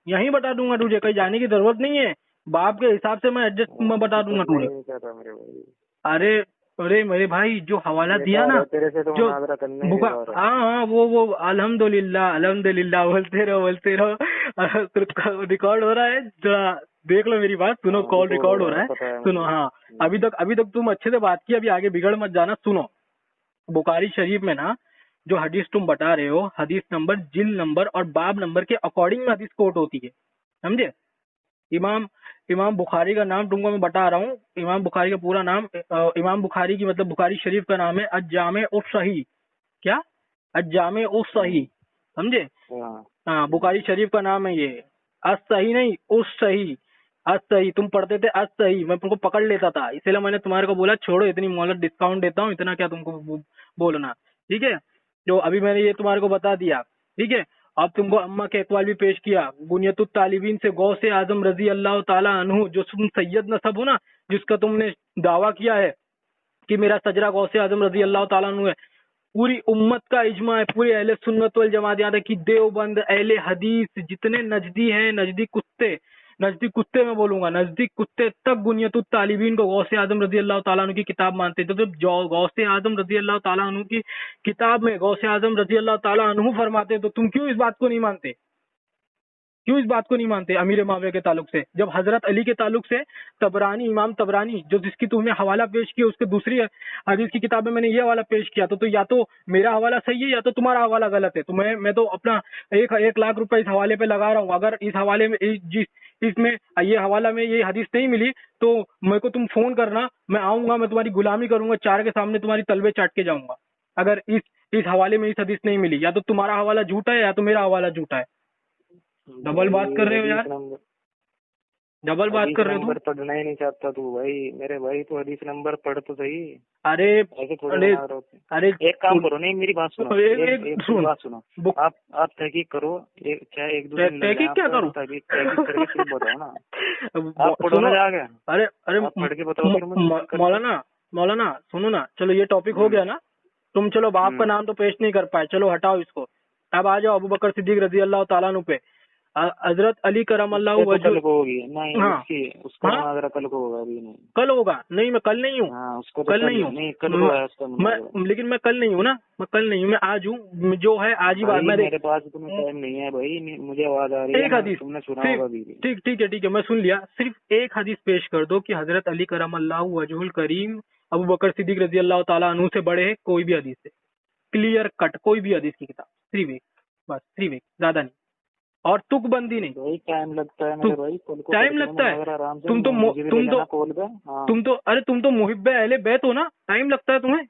यहीं बता दूंगा तुझे, कहीं जाने की जरूरत नहीं है। बाप के हिसाब से मैं एडजस्ट बता दूंगा तुझे। अरे अरे मेरे भाई जो हवाला दिया ना, तेरे से तो जो मुनाजरा करने बुका, के बाद हाँ वो अल्हम्दुलिल्लाह अल्हम्दुलिल्लाह बोलते रहो। रिकॉर्ड हो रहा है, जरा देख लो मेरी बात, सुनो, कॉल रिकॉर्ड हो रहा है, पता है सुनो। मुझे। हाँ, अभी तक तुम अच्छे से बात की, अभी आगे बिगड़ मत जाना। सुनो, बुखारी शरीफ में ना जो हदीस तुम बता रहे हो, हदीस नंबर, जिल नंबर और बाब नंबर के अकॉर्डिंग में हदीस कोट होती है, समझे। इमाम बुखारी का नाम तुमको मैं बता रहा हूँ। इमाम बुखारी का पूरा नाम, इमाम बुखारी की मतलब बुखारी शरीफ का नाम है अज-जामे उस सही। क्या? अज-जामे उस सही, समझे। हाँ, बुखारी शरीफ का नाम है ये, अस सही नहीं, उस सही। अस सही तुम पढ़ते थे, अस सही मैं तुमको पकड़ लेता था, इसलिए मैंने तुम्हारे को बोला छोड़ो, इतनी मोहलत डिस्काउंट देता हूँ, इतना क्या तुमको बोलना, ठीक है। जो अभी मैंने ये तुम्हारे को बता दिया, ठीक है। अब तुमको अम्मा के इकबाल भी पेश किया, बुनियतुत तालिबीन से गौसे आजम रजी अल्लाह ताला अन्हु, जो तुम सैयद नसब हो ना, जिसका तुमने दावा किया है कि मेरा सजरा गौसे आजम रजी अल्लाह ताला अन्हु है। पूरी उम्मत का इजमा है, पूरे अहले सुन्नत वल जमात, यहाँ तक कि देवबंद अहले हदीस जितने नजदी हैं, नजदी कुत्ते मैं बोलूंगा, नजदीक कुत्ते तक बुनियतुत तालिबीन को गौसे आजम रजी अल्लाह ताला अन्हु की किताब मानते थे। तो गौसे आजम रजी अल्लाह ताला अन्हु की किताब में गौसे आजम रजी अल्लाह ताला अन्हु फरमाते, तो तुम क्यों इस बात को नहीं मानते? क्यों इस बात को नहीं मानते अमीर माविया के ताल्लुक से? जब हजरत अली के ताल्लुक से तबरानी, इमाम तबरानी, जो जिसकी तुमने हवाला पेश किया, उसके दूसरी हदीस की किताब में मैंने ये हवाला पेश किया, तो या तो मेरा हवाला सही है या तो तुम्हारा हवाला गलत है। तो मैं तो अपना 1 लाख रुपए इस हवाले पे लगा रहा हूँ। अगर इस हवाले में इसमें ये हवाला में ये हदीस नहीं मिली तो मेरे को तुम फोन करना, मैं आऊंगा, मैं तुम्हारी गुलामी करूंगा, चार के सामने तुम्हारी तलबे चाट के जाऊंगा। अगर इस हवाले में इस हदीस नहीं मिली, या तो तुम्हारा हवाला झूठा है या तो मेरा हवाला झूठा है। डबल बात कर रहे हो यार, डबल बात कर रहे हो तुम। पढ़ना ही नहीं चाहता तू भाई, मेरे भाई तो हदीस नंबर पढ़ तो सही। अरे अरे एक काम करो, नहीं मेरी बात सुनो, एक बात सुनो, आप तहकीक करो, चाहे एक दूसरे तहकीक क्या करूं, तहकीक करके फिर बताओ ना। आप पढ़ो ना जाके। अरे पढ़ के बताओ मौलाना सुनो ना, चलो ये टॉपिक हो गया ना, तुम चलो बाप का नाम तो पेश नहीं कर पाए, चलो हटाओ इसको। अब आ जाओ अबू बकर सिद्दीक रजी अल्लाह ताला अन्हु पे। हजरत अली करम अल्लाह वजह होगी नहीं, हाँ, उसका मुनाजरा कल को होगा, अभी नहीं। कल होगा? नहीं, मैं कल नहीं हूँ, कल नहीं हूँ, लेकिन मैं कल नहीं हूँ ना, मैं कल नहीं हूँ, मैं आज हूँ, जो है आज ही बात। मेरे पास तुम्हें टाइम नहीं है भाई, मुझे आवाज आ रही है, एक हदीस तुमने सुना होगा भी। ठीक है, मैं सुन लिया। सिर्फ एक हदीस पेश कर दो कि हजरत अली करम अल्लाह वजहुल करीम अबू बकर सिद्दीक रजी अल्लाह ताला अन्हु से बड़े है, कोई भी हदीस से क्लियर कट, कोई भी हदीस की किताब, 3 वीक बस, 3 वीक, ज्यादा नहीं, और तुकबंदी नहीं। भाई टाइम लगता है मेरे भाई, टाइम लगता है, तुम तो मुहिब्बे अहले बैत हो ना, टाइम लगता है तुम्हें,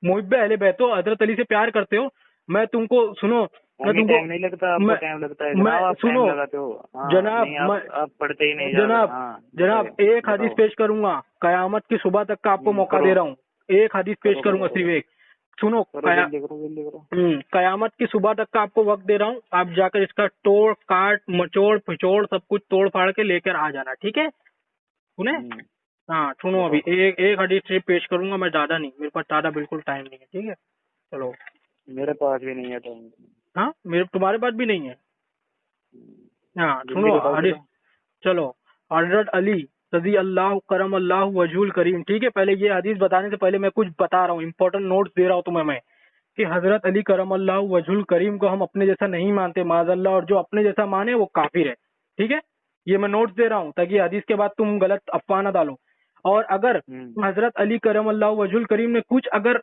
मुहिब्बे अहले बैत हो, हजरत अली से प्यार करते हो। मैं तुमको सुनो, मैं तुमको टाइम नहीं लगता, टाइम लगता है, मैं सुनो जनाब, आप पढ़ते ही नहीं, जनाब एक हदीस पेश करूंगा, कयामत की सुबह तक का आपको मौका दे रहा हूँ, एक हदीस पेश करूंगा, सिर्फ एक, सुनो। कयामत की सुबह तक का आपको वक्त दे रहा हूँ, आप जाकर इसका तोड़ काट मचोड़ फिचोड़ सब कुछ तोड़ फाड़ के लेकर आ जाना, ठीक है? सुने? हाँ सुनो, अभी एक हदीस पेश करूंगा मैं, ज्यादा नहीं, मेरे पास ज्यादा बिल्कुल टाइम नहीं है, ठीक है? चलो, मेरे पास भी नहीं है टाइम। हाँ, तुम्हारे पास भी नहीं है। हाँ सुनो हदीस, चलो। हजरत अली रजी अल्लाह करम अल्लाह वजहुल करीम, ठीक है? पहले ये हदीस बताने से पहले मैं कुछ बता रहा हूँ, इंपॉर्टेंट नोट्स दे रहा हूँ तुम्हें मैं, कि हजरत अली करम अल्लाह वजहुल करीम को हम अपने जैसा नहीं मानते माज़अल्लाह, और जो अपने जैसा माने वो काफिर है, ठीक है? ये मैं नोट्स दे रहा हूँ ताकि हदीस के बाद तुम गलत अफवाह ना डालो। और अगर हजरत अली करम अल्लाह वजहुल करीम ने कुछ अगर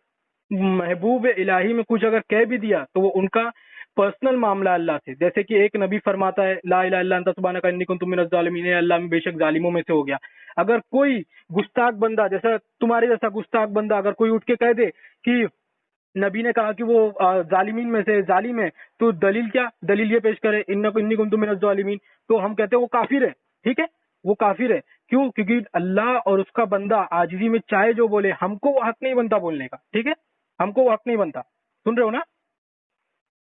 महबूब इलाही में कुछ अगर कह भी दिया तो वो उनका पर्सनल मामला अल्लाह से, जैसे कि एक नबी फरमाता है ला इलाहा इल्ला अंता सुब्हानका इन्नी कुन्तु मिनज़ ज़ालिमीन, अल्लाह में बेशक जालिमों में से हो गया। अगर कोई गुस्ताख बंदा, जैसा तुम्हारे जैसा गुस्ताख बंदा अगर कोई उठ के कह दे कि नबी ने कहा कि वो जालिमीन में से जालिम है, तो दलील क्या? दलील ये पेश करे इन्नी कुन्तु मिनज़ ज़ालिमीन, तो हम कहते हैं वो काफिर है, ठीक है? वो काफिर है। क्यों? क्योंकि अल्लाह और उसका बंदा आजिजी में चाहे जो बोले, हमको वो हक नहीं बनता बोलने का, ठीक है? हमको वो हक नहीं बनता। सुन रहे हो ना?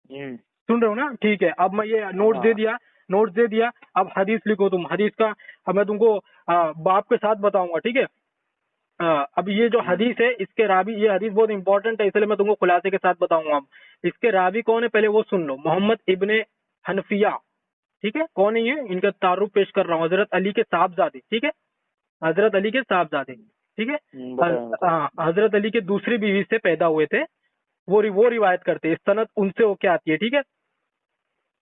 सुन रहे हो ना? ठीक है, अब मैं ये नोट दे दिया, अब हदीस लिखो तुम। हदीस का अब मैं तुमको बाप के साथ बताऊंगा, ठीक है? अब ये जो हदीस है, इसके रावी, ये हदीस बहुत इंपॉर्टेंट है, इसलिए मैं तुमको खुलासे के साथ बताऊंगा। अब इसके रावी कौन है पहले वो सुन लो, मोहम्मद इब्ने हनफिया, ठीक है? कौन है ये? इनका तारुफ पेश कर रहा हूँ, हजरत अली के साहबजादे, ठीक है? हजरत अली के साहबजादे, ठीक है। हाँ, हजरत अली के दूसरी बीवी से पैदा हुए थे, वो रिवायत करते हैं, सनद उनसे होके आती है, ठीक है।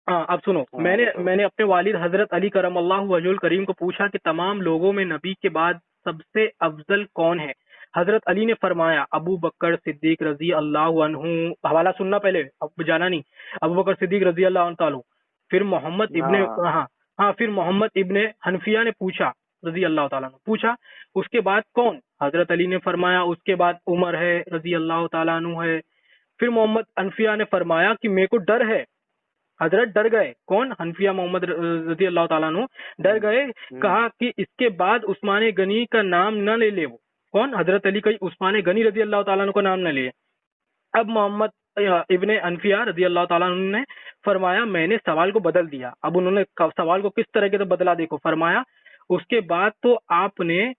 हाँ, अब सुनो, मैंने अपने वालिद हजरत अली करमल्लाहु वजहुल करीम को पूछा कि तमाम लोगों में नबी के बाद सबसे अफजल कौन है। हजरत अली ने फरमाया अबू बकर सिद्दीक रजी अल्लाह अन्हु, हवाला सुनना पहले, अब जाना नहीं, अबू बकर सिद्दीक रजी अल्लाह तालु। फिर मोहम्मद इब्ने फिर मोहम्मद इब्ने हनफिया ने पूछा रजी अल्लाह ताला अन्हु, पूछा उसके बाद कौन। हजरत अली ने फरमाया उसके बाद उमर है रजी अल्लाह ताला अन्हु है। फिर मोहम्मद हनफिया ने फरमाया कि मेरे को डर है। हजरत डर गए, कौन, हनफिया मोहम्मद रजी अल्लाह ताला अन्हु डर गए, कहा कि इसके बाद उस्मान गनी का नाम न ले वो, कौन, हजरत अली कहीं उस्मान गनी रजी अल्लाह ताला अन्हु का नाम न लिए। अब मोहम्मद इब्ने अनफिया रजी अल्लाह ताला अन्हु ने फरमाया मैंने सवाल को बदल दिया। अब उन्होंने सवाल को किस तरीके से बदला देखो, फरमाया उसके बाद तो आपने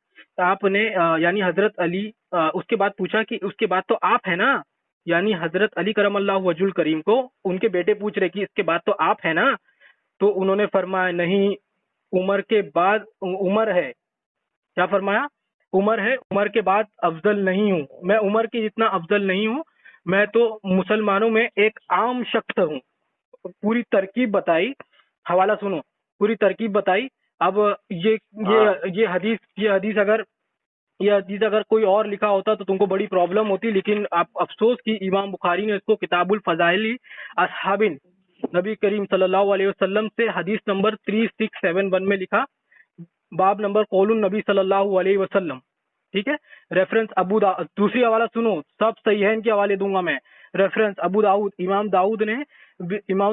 यानी हजरत अली, उसके बाद पूछा कि उसके बाद तो आप है ना, यानी हजरत अली करमल्लाहु वजहुल करीम को उनके बेटे पूछ रहे कि इसके बाद तो आप है ना, तो उन्होंने फरमाया नहीं, उमर के बाद उमर है। क्या फरमाया, उमर है, उमर के बाद अफजल नहीं हूँ, मैं उमर के जितना अफजल नहीं हूँ, मैं तो मुसलमानों में एक आम शख्स हूँ। पूरी तरकीब बताई, हवाला सुनो, पूरी तरकीब बताई। अब ये हदीस अगर कोई और लिखा होता तो तुमको बड़ी प्रॉब्लम होती, लेकिन आप अफसोस कि इमाम बुखारी ने इसको किताबुल फजाइल असहाबिन नबी करीम सल्लल्लाहु अलैहि वसल्लम से हदीस नंबर 3671 में लिखा, बाब नंबर कौलुन नबी सल्लल्लाहु अलैहि वसल्लम, ठीक है। रेफरेंस अबू दाऊद, दूसरी हवाला सुनो, सब सही है, इनके हवाले दूंगा मैं। रेफरेंस अबू दाऊद, इमाम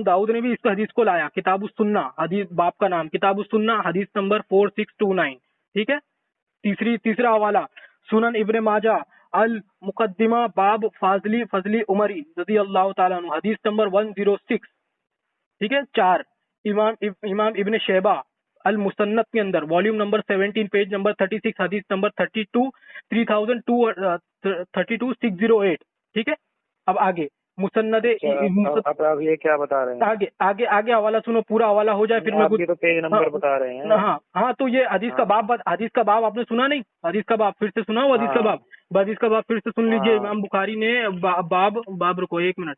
दाऊद ने भी इस हदीस को लाया, किताबुस सुन्ना, हदीस बाप का नाम किताबुस सुन्ना, हदीस नंबर 4629, ठीक है। तीसरा हवाला सुनन इब्ने माजा अल मुकद्दिमा बाब फजली उमरी रज़ी अल्लाह ताला अन्हु, हदीस नंबर 106, ठीक है। 4 इमाम इब्ने शैबा अल मुसन्नफ के अंदर वॉल्यूम नंबर 17 पेज नंबर 36 हदीस नंबर 32608, ठीक है। अब आगे मुसन्नदे, अब ये क्या बता रहे हैं, आगे हवाला सुनो, पूरा हवाला हो जाए फिर मैं कुछ तो पेज नंबर बता रहे हैं। हाँ, तो ये हदीस का बाब आपने सुना नहीं, हदीस का बाब फिर से सुना हो, हदीस का बाब फिर से सुन लीजिए। इमाम बुखारी ने बाब रुको एक मिनट,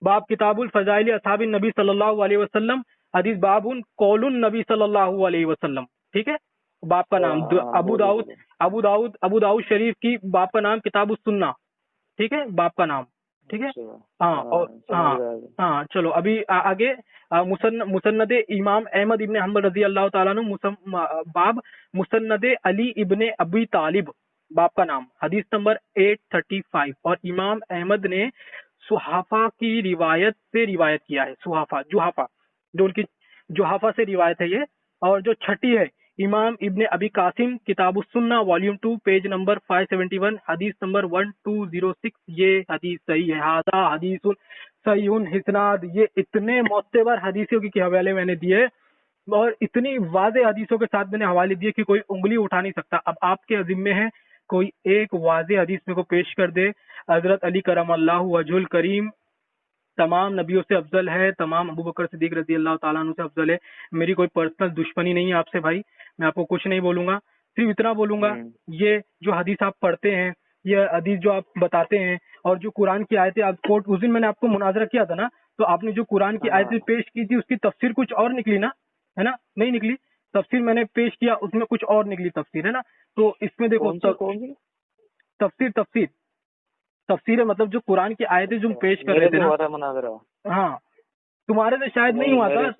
बाब किताबुल फजाइल असहाबिन नबी सल्लल्लाहु अलैहि वसल्लम, हदीस बाबुन कौलुन नबी सल्लल्लाहु अलैहि वसल्लम, ठीक है। बाप का नाम अबू दाऊद शरीफ की बाप का नाम किताबुस सुन्ना, ठीक है, बाप का नाम, ठीक है। चलो अभी आगे मुसन्नदे इमाम अहमद इब्ने हम्बल रजी अल्लाह ताला अन्हु, बाब मुसन्नदे अली इब्ने अबी तालिब, बाप का नाम, हदीस नंबर 835। और इमाम अहमद ने सुहाफा की रिवायत किया है, जुहाफा जो उनकी जुहाफा से रिवायत है ये। और जो छठी है इमाम इब्ने अबी कासिम किताबुस सुन्ना वॉल्यूम 2 पेज नंबर 571 हदीस नंबर 1206, ये हदीस सही है। हादा हदीसुन सहीहुन हिस्नाद, ये इतने मोतबर हदीसों के हवाले मैंने दिए और इतनी वाज़े हदीसों के साथ मैंने हवाले दिए कि कोई उंगली उठा नहीं सकता। अब आपके ज़िम्मे है कोई एक वाज़े हदीस मेरे को पेश कर दे, हजरत अली करमल्लाहु वजहुल करीम तमाम नबियों से अफजल है, तमाम अबू बकर सिद्दीक रजी अल्लाह ताला अन्हु से अफजल है। मेरी कोई पर्सनल दुश्मनी नहीं है आपसे भाई, मैं आपको कुछ नहीं बोलूंगा, सिर्फ इतना बोलूंगा ये जो हदीस आप पढ़ते हैं, ये हदीस जो आप बताते हैं और जो कुरान की आयतें आप कोट, उस दिन मैंने आपको मुनाजरा किया था ना, तो आपने जो कुरान की आयतें पेश की थी उसकी तफसीर कुछ और निकली ना, है ना, नहीं निकली तफसीर, मैंने पेश किया उसमें कुछ और निकली तफसीर, है ना। तो इसमें देखो तफसीर है, मतलब जो कुरान की आयतें जो पेश कर रहे थे ना, हाँ तुम्हारे से शायद नहीं हुआ था,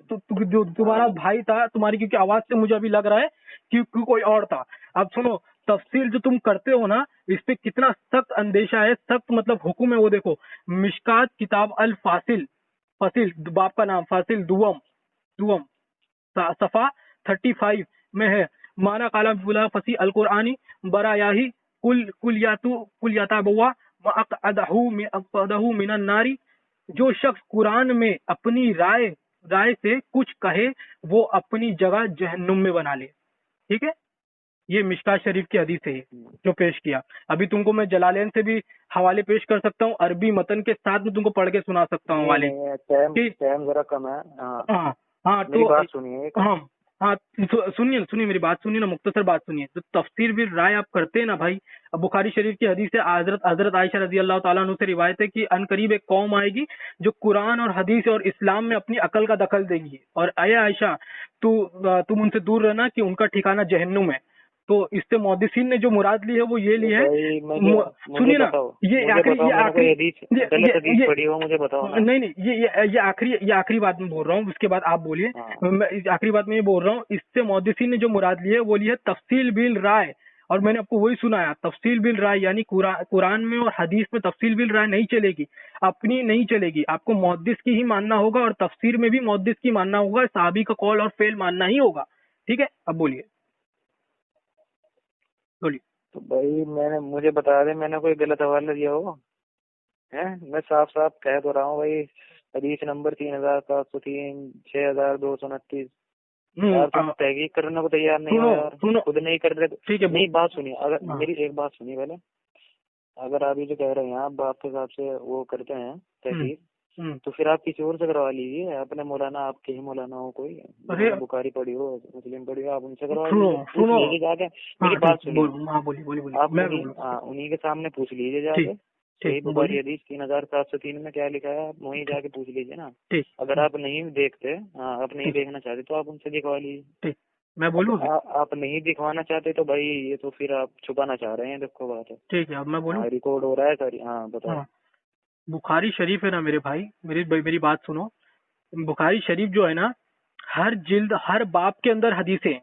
जो तुम्हारा भाई था तुम्हारी, क्योंकि आवाज से मुझे अभी लग रहा है कि कोई और था। अब सुनो, तफसील जो तुम करते हो ना, इस पे कितना सख्त अंदेशा है, सख्त मतलब हुक्म है। वो देखो मिशकात किताब अल फासिल बाप का नाम फासिल दुवम सफा 35 में है, माना काला फुला फसी अल कुरानी बरायाही कुल याता बउआ मिनन नारी, जो शख्स कुरान में अपनी राय से कुछ कहे वो अपनी जगह जहन्नुम में बना ले, ठीक है। ये मिशकात शरीफ की हदीस है जो पेश किया। अभी तुमको मैं जलालैन से भी हवाले पेश कर सकता हूँ, अरबी मतन के साथ में तुमको पढ़ के सुना सकता हूँ हवाले। टाइम जरा कम है। हाँ तो बात सुनिए। हाँ सुनिए सुनिए मेरी बात सुनिए ना, मुख्तसर बात सुनिए। तो तफसीर बिल राय आप करते हैं ना भाई, अब बुखारी शरीफ की हदीस है, हजरत हजरत आयशा रजी अल्लाह ताला अन्हा से रिवायत है कि अनकरीब एक कौम आएगी जो कुरान और हदीस और इस्लाम में अपनी अकल का दखल देगी, और अय आयशा तुम उनसे दूर रहना कि उनका ठिकाना जहन्नुम है। तो इससे मुहद्दिसीन ने जो मुराद ली है वो ये ली है, सुनिए ना, ये नहीं नहीं, ये आखिरी बात में बोल रहा हूँ, उसके बाद आप बोलिए। मैं आखिरी बात में ये बोल रहा हूँ, इससे मुहद्दिसीन ने जो मुराद ली है वो ली है तफसील बिल राय, और मैंने आपको वही सुनाया, तफसील बिल राय यानी कुरान में और हदीस में तफसील बिल राय नहीं चलेगी, अपनी नहीं चलेगी, आपको मुहद्दिस की ही मानना होगा, और तफसीर में भी मुहद्दिस की मानना होगा, साहबी का कौल और फेल मानना ही होगा। ठीक है, अब बोलिए बोलिए। तो भाई मुझे बता दे, मैंने कोई गलत हवाला दिया हो है? मैं साफ साफ कह तो रहा हूँ भाई, हदीस नंबर 3703, 6229। यार तुम तहकीक करने को तैयार नहीं हो यार, खुद नहीं कर रहे। ठीक है, नहीं बात सुनिए, अगर मेरी एक बात सुनिए पहले। अगर आप ये जो कह रहे हैं आप बाप के हिसाब से वो करते हैं तहकीक, तो फिर आप किसी और से करवा लीजिए, अपने मौलाना, आपके ही मौलाना हो कोई, बुखारी पढ़ी हो, मुस्लिम पढ़ी हो, आप उनसे करवा लीजिए जाके। मेरी बात सुनिए, आप उन्हीं के सामने पूछ लीजिए जाके, सही बुखारी हदीस 3703 में क्या लिखा है, आप वहीं जाके पूछ लीजिए ना। अगर आप नहीं देखते, आप नहीं देखना चाहते तो आप उनसे दिखवा लीजिए। मैं बोलूँ? आप नहीं दिखवाना चाहते तो भाई ये तो फिर आप छुपाना चाह रहे हैं, देखो बात है। ठीक है, अब मैं बोलूँ? रिकॉर्ड हो रहा है सर। हाँ बताओ। बुखारी शरीफ है ना मेरे भाई, मेरी बात सुनो। बुखारी शरीफ जो है ना, हर जिल्द हर बाप के अंदर हदीसें,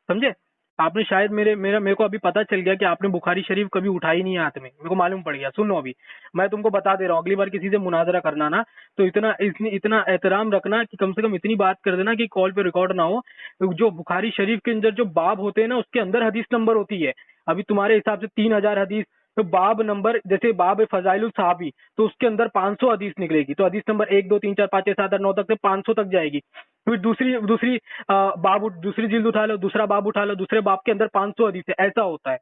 समझे? आपने शायद मेरे को अभी पता चल गया कि आपने बुखारी शरीफ कभी उठाई नहीं है हाथ में, मेरे को मालूम पड़ गया। सुनो अभी मैं तुमको बता दे रहा हूँ, अगली बार किसी से मुनाजरा करना ना तो इतना एहतराम रखना कि कम से कम इतनी बात कर देना कि कॉल पे रिकॉर्ड ना हो। जो बुखारी शरीफ के अंदर जो बाब होते हैं ना, उसके अंदर हदीस नंबर होती है। अभी तुम्हारे हिसाब से 3000 हदीस, तो बाब नंबर जैसे बाब फजाइलुल साहबी, तो उसके अंदर 500 हदीस निकलेगी, तो हदीस नंबर 1 2 3 4 5 6 7 8 9 तक से 500 तक जाएगी। फिर दूसरी दूसरी जिल्द उठा लो, दूसरा बाब उठा लो, दूसरे बाब के अंदर 500 हदीस है, ऐसा होता है,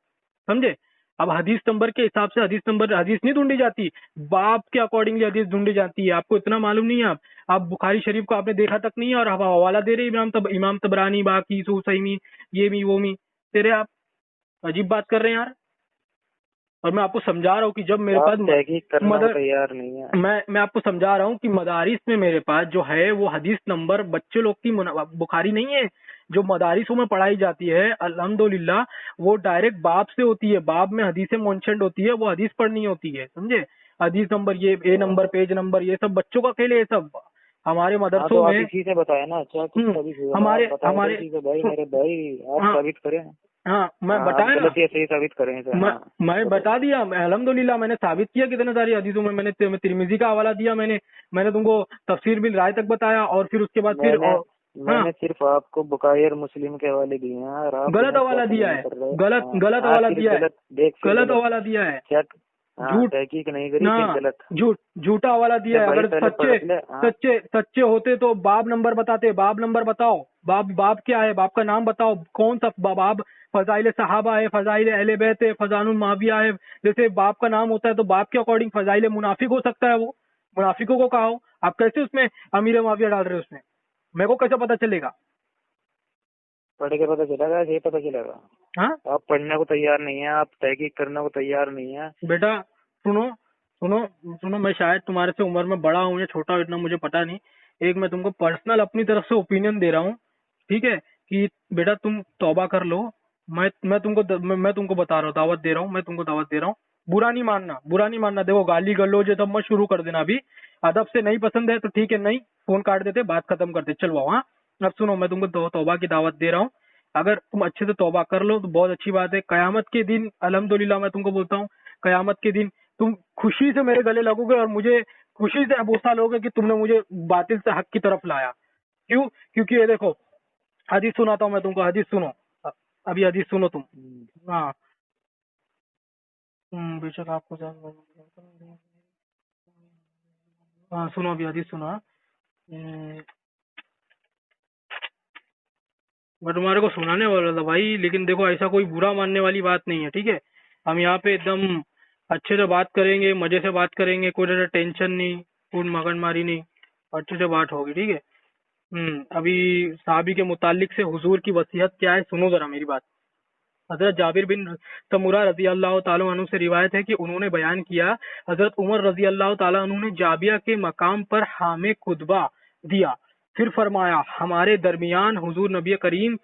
समझे? अब हदीस नंबर के हिसाब से हदीस नहीं ढूंढी जाती, बाब के अकॉर्डिंगली हदीस ढूंढी जाती है। आपको इतना मालूम नहीं है? आप बुखारी शरीफ को आपने देखा तक नहीं है और हवाला दे रहे इमाम तबरानी, बाकी सुसैमी, ये मी वो मी, तेरे आप अजीब बात कर रहे हैं यार। और मैं आपको समझा रहा हूँ कि जब मेरे पास तैयार नहीं है, मैं आपको समझा रहा हूँ कि मदारिस में मेरे पास जो है वो हदीस नंबर बच्चे लोग की बुखारी नहीं है, जो मदारिसों में पढ़ाई जाती है अल्हम्दुलिल्लाह वो डायरेक्ट बाब से होती है, बाब में हदीसें मेंशन्ड होती है, वो हदीस पढ़नी होती है, समझे? हदीस नंबर, ये ए नंबर, पेज नंबर, ये सब बच्चों का खेल है, ये सब हमारे मदरसों में। इसी से बताया ना, हमारे भाई मेरे भाई आप साबित करें। हाँ मैं बताया ना, सही साबित करें। मैं बता दिया, अल्हम्दुलिल्लाह मैंने साबित किया कितने सारी हदीसों में। मैंने तिरमिजी का हवाला दिया, मैंने तुमको तफसीर बिल राय तक बताया, और फिर उसके बाद मैंने सिर्फ आपको बुखारी और मुस्लिम के हवाले दिए हैं। गलत हवाला दिया है, गलत हवाला दिया है, गलत हवाला दिया है, झूठ तहकीक नहीं करी, झूठा हवाला दिया है। अगर सच्चे होते तो बाब नंबर बताते, बाब नंबर बताओ, बाब क्या है, बाब का नाम बताओ, कौन सा बाब? फजाइल सहाबा है, फजाइल अहले बैत है, फजानुल माविया है। जैसे बाप का नाम होता है तो बाप के अकॉर्डिंग फजाइल मुनाफिक हो सकता है, वो मुनाफिकों को कहा हो। आप कैसे उसमें अमीर माविया डाल रहे हो उसमें? मेरे को कैसे पता चलेगा? पढ़ के पता चलेगा, ये पता चलेगा। हाँ, आप पढ़ने को तैयार नहीं है, आप तहकीक करने को तैयार नहीं है। बेटा सुनो, मैं शायद तुम्हारे से उम्र में बड़ा हूँ या छोटा हूँ, इतना मुझे पता नहीं। एक मैं तुमको पर्सनल अपनी तरफ से ओपिनियन दे रहा हूँ, ठीक है? कि बेटा तुम तौबा कर लो। मैं तुमको बता रहा हूँ, दावत दे रहा हूँ, मैं तुमको दावत दे रहा हूँ। बुरा नहीं मानना। देखो गाली गलौज तब मत शुरू कर देना अभी। अदब से नहीं पसंद है तो ठीक है, नहीं फोन काट देते, बात खत्म करते, चलवाओ। हाँ अब सुनो, मैं तुमको तौबा की दावत दे रहा हूँ। अगर तुम अच्छे से तौबा कर लो तो बहुत अच्छी बात है। कयामत के दिन अल्हम्दुलिल्लाह मैं तुमको बोलता हूँ, कयामत के दिन तुम खुशी से मेरे गले लगोगे और मुझे खुशी से अबूसा लोगे कि तुमने मुझे बातिल से हक की तरफ लाया। क्यों? क्योंकि ये देखो, हदीस सुनाता हूँ मैं तुमको, हदीस सुनो, अभी हदीस सुनो तुम। हाँ बेशक आपको हाँ सुनो, अभी हदीस सुनो। मैं तुम्हारे को सुनाने वाला था भाई, लेकिन देखो ऐसा कोई बुरा मानने वाली बात नहीं है, ठीक है? हम यहाँ पे एकदम अच्छे से बात करेंगे, मजे से बात करेंगे, कोई टेंशन नहीं, कोई मगन मारी नहीं, अच्छे से बात होगी, ठीक है? अभी साहबी के मुतालिक से हुजूर की वसीयत क्या है, सुनो जरा मेरी बात। हजरत जाबिर बिन समुरा रजी अल्लाह ताला अन्हु से रिवायत है कि उन्होंने बयान किया, हजरत उमर रजी अल्लाह ताला अन्हु ने जाबिया के मकाम पर हामे खुतबा दिया, फिर फरमाया, हमारे दरमियान हुजूर नबी करीम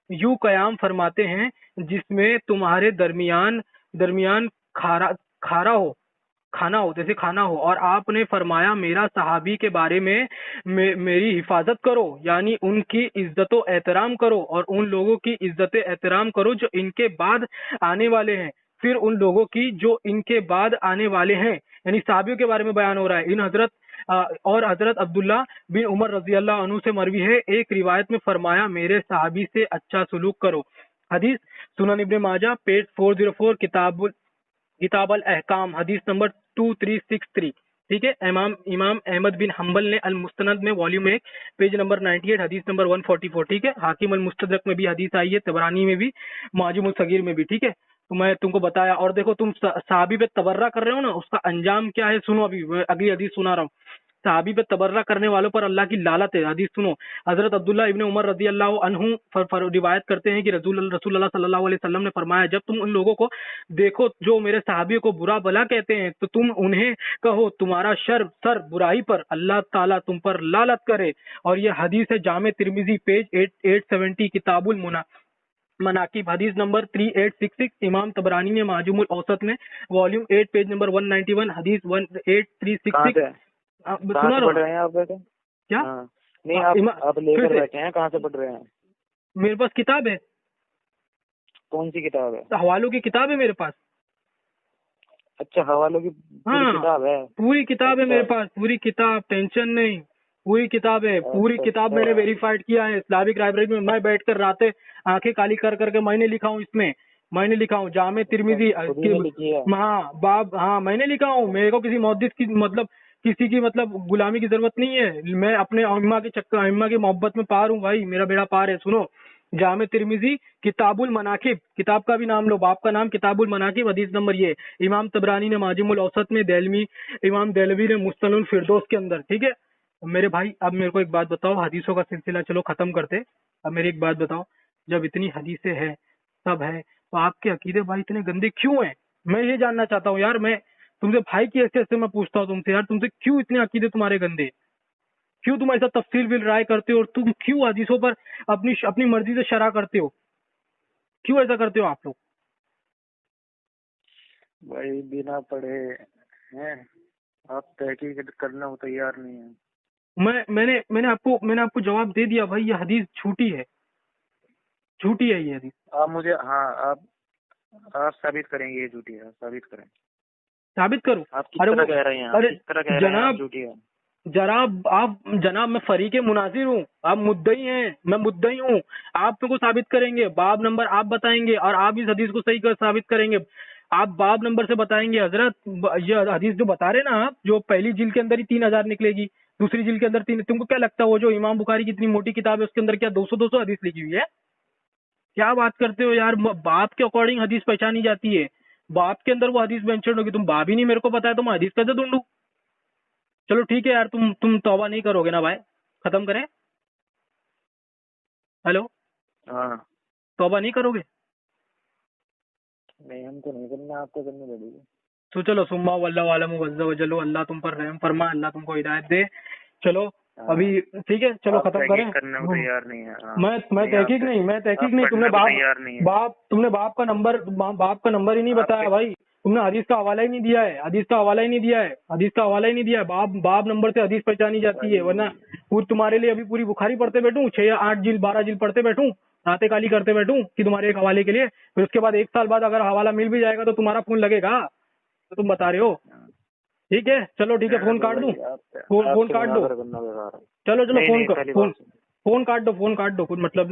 यूं कयाम फरमाते हैं जिसमें तुम्हारे दरमियान दरमियान खाना हो, जैसे खाना हो, और आपने फरमाया मेरा सहाबी के बारे में मेरी हिफाजत करो, यानी उनकी इज्जत एहतराम करो और उन लोगों की इज्जत एहतराम करो जो इनके बाद आने वाले हैं, फिर उन लोगों की जो इनके बाद आने वाले हैं, यानी सहाबियों के बारे में बयान हो रहा है। इन हजरत और हजरत अब्दुल्ला बिन उमर रजी अल्लाह अन्हु से मरवी है, एक रिवायत में फरमाया मेरे सहाबी से अच्छा सलूक करो। हदीस सुनन इब्ने माजा पेज 404 किताब अल अहकाम हदीस नंबर 2363। ठीक है, इमाम अहमद बिन हम्बल ने अल मुस्तनद में वॉल्यूम 1 पेज नंबर 98 हदीस नंबर 144। ठीक है, हाकिम अल मुस्तदरक में भी हदीस आई है, तबरानी में भी, माजिम उल सगीर में भी। ठीक है, तो मैं तुमको बताया। और देखो तुम सहाबी पे तबर्रा कर रहे हो ना, उसका अंजाम क्या है सुनो, अभी मैं अगली हदीस सुना रहा हूँ। सहाबी पे तबर्रा करने वालों पर अल्लाह की लालत है। हदीस सुनो, हजरत अब्दुल्ला इब्ने उमर रजी अल्लाह अन्हु रिवायत करते हैं कि रसूलुल्लाह सल्लल्लाहु अलैहि वसल्लम ने फरमाया, जब तुम उन लोगों को देखो जो मेरे सहाबियों को बुरा भला कहते हैं तो तुम उन्हें कहो तुम्हारा सर बुराई पर अल्लाह ताला तुम पर लालत करे। और यह हदीस है जामे तिरमिजी पेज 870 किताबुल मनाकिब हदीस नंबर 3866। इमाम तबरानी ने माजुमुल औसत में वॉल्यूम 8 पेज नंबर 191 हदीस 18366। सुना पढ़ रहे हैं आप बैठे? क्या? नहीं, आप लेकर बैठे हैं, कहाँ से पढ़ रहे हैं? मेरे पास किताब है। कौन सी किताब है? हवालों की किताब है मेरे पास। अच्छा, हवालों की पूरी किताब है? पूरी किताब है मेरे पास, पूरी किताब, टेंशन नहीं, पूरी किताब है। पूरी किताब मैंने वेरीफाइड किया है इस्लामिक लाइब्रेरी में। मैं बैठकर रातें आंखें काली कर करके मैंने लिखा हूँ, इसमें मैंने लिखा हूँ जामे तिरमिजी। हाँ मैंने लिखा हूँ। मेरे को किसी मुहद्दिस की किसी की गुलामी की जरूरत नहीं है। मैं अपने अम्मा के चक्कर, अम्मा की मोहब्बत में पार हूँ भाई, मेरा बेड़ा पार है। सुनो, जामे तिरमिजी किताबुल मनाकिब, किताब का भी नाम लो, बाप का नाम किताबुल मनाकिब, हदीस नंबर ये। इमाम तबरानी ने माजिमुल औसत में, इमाम देलवी ने मुस्तनुल फिरदौस के अंदर। ठीक है मेरे भाई, अब मेरे को एक बात बताओ, हदीसों का सिलसिला चलो खत्म करते। अब मेरी एक बात बताओ, जब इतनी हदीसें हैं, सब है, तो आपके अकीदे भाई इतने गंदे क्यों हैं? मैं ये जानना चाहता हूँ यार। मैं तुमसे भाई की हैसियत से मैं पूछता हूँ तुमसे यार, तुमसे क्यों इतने अकीदे तुम्हारे गंदे? क्यों तुम ऐसा तफसील बिल राय करते हो, और तुम क्यों हदीसों पर अपनी मर्जी से शरा करते हो? क्यों ऐसा करते हो आप लोग? भाई बिना पढ़े हैं आप, तहकीक करना वो तैयार नहीं है। मैंने आपको जवाब दे दिया भाई, ये हदीस झूठी है, झूठी है ये हदीस। आप मुझे, हाँ आप साबित करेंगे ये झूठी है? साबित करें। साबित करूं? आप किस तरह कह रहे हैं? अरे किस तरह कह रहे हैं आप झूठी है? जनाब मैं फरीके मुनाजिर हूँ, आप मुद्दई हैं, मैं मुद्दई हूँ। आप मेरे को साबित करेंगे, बाब नंबर आप बताएंगे, और आप इस हदीस को सही कर साबित करेंगे। आप बाब नंबर से बताएंगे हजरत, ये हदीस जो बता रहे ना आप, जो पहली जिल्द के अंदर ही 3000 निकलेगी, दूसरी जिल्द के अंदर 3। तुमको क्या लगता है वो जो इमाम बुखारी की इतनी मोटी किताब है उसके अंदर क्या 200 हदीस लिखी हुई है? क्या बात करते हो यार? बाप के अकॉर्डिंग हदीस पहचानी जाती है, बाप के अंदर वो हदीस मेंशन होगी। तुम बाप ही नहीं मेरे को पता है तो मैं हदीस कैसे ढूंढूं? चलो ठीक है यार, तुम तौबा नहीं करोगे ना भाई? खत्म करें? हेलो, हाँ, तौबा नहीं करोगे? नहीं, हमको नहीं करना, आपको करनी पड़ेगी। तो चलो, सुम्मा वल्लाहु अलैहि वसल्लम, अल्लाह तुम पर रहम फरमा, अल्लाह तुमको हिदायत दे। चलो अभी ठीक है, चलो खत्म करें। करने को तैयार नहीं है। मैं तहकीक नहीं। तुमने बाप का नंबर ही नहीं बताया भाई, तुमने हदीस का हवाला ही नहीं दिया है, हदीस का हवाला ही नहीं दिया है। बाप नंबर से हदीस पहचानी जाती है, वरना तुम्हारे लिए अभी पूरी बुखारी पढ़ते बैठूं, 6 या 8 जिल्द 12 जिल्द पढ़ते बैठूं, रातें काली करते बैठूं कि तुम्हारे एक हवाले के लिए। फिर उसके बाद 1 साल बाद अगर हवाला मिल भी जाएगा तो तुम्हारा फोन लगेगा, तो तुम बता रहे हो। ठीक है, चलो ठीक है, फोन काट दूं? फोन काट दो, चलो फोन काट दो, फोन काट दो, कुछ मतलब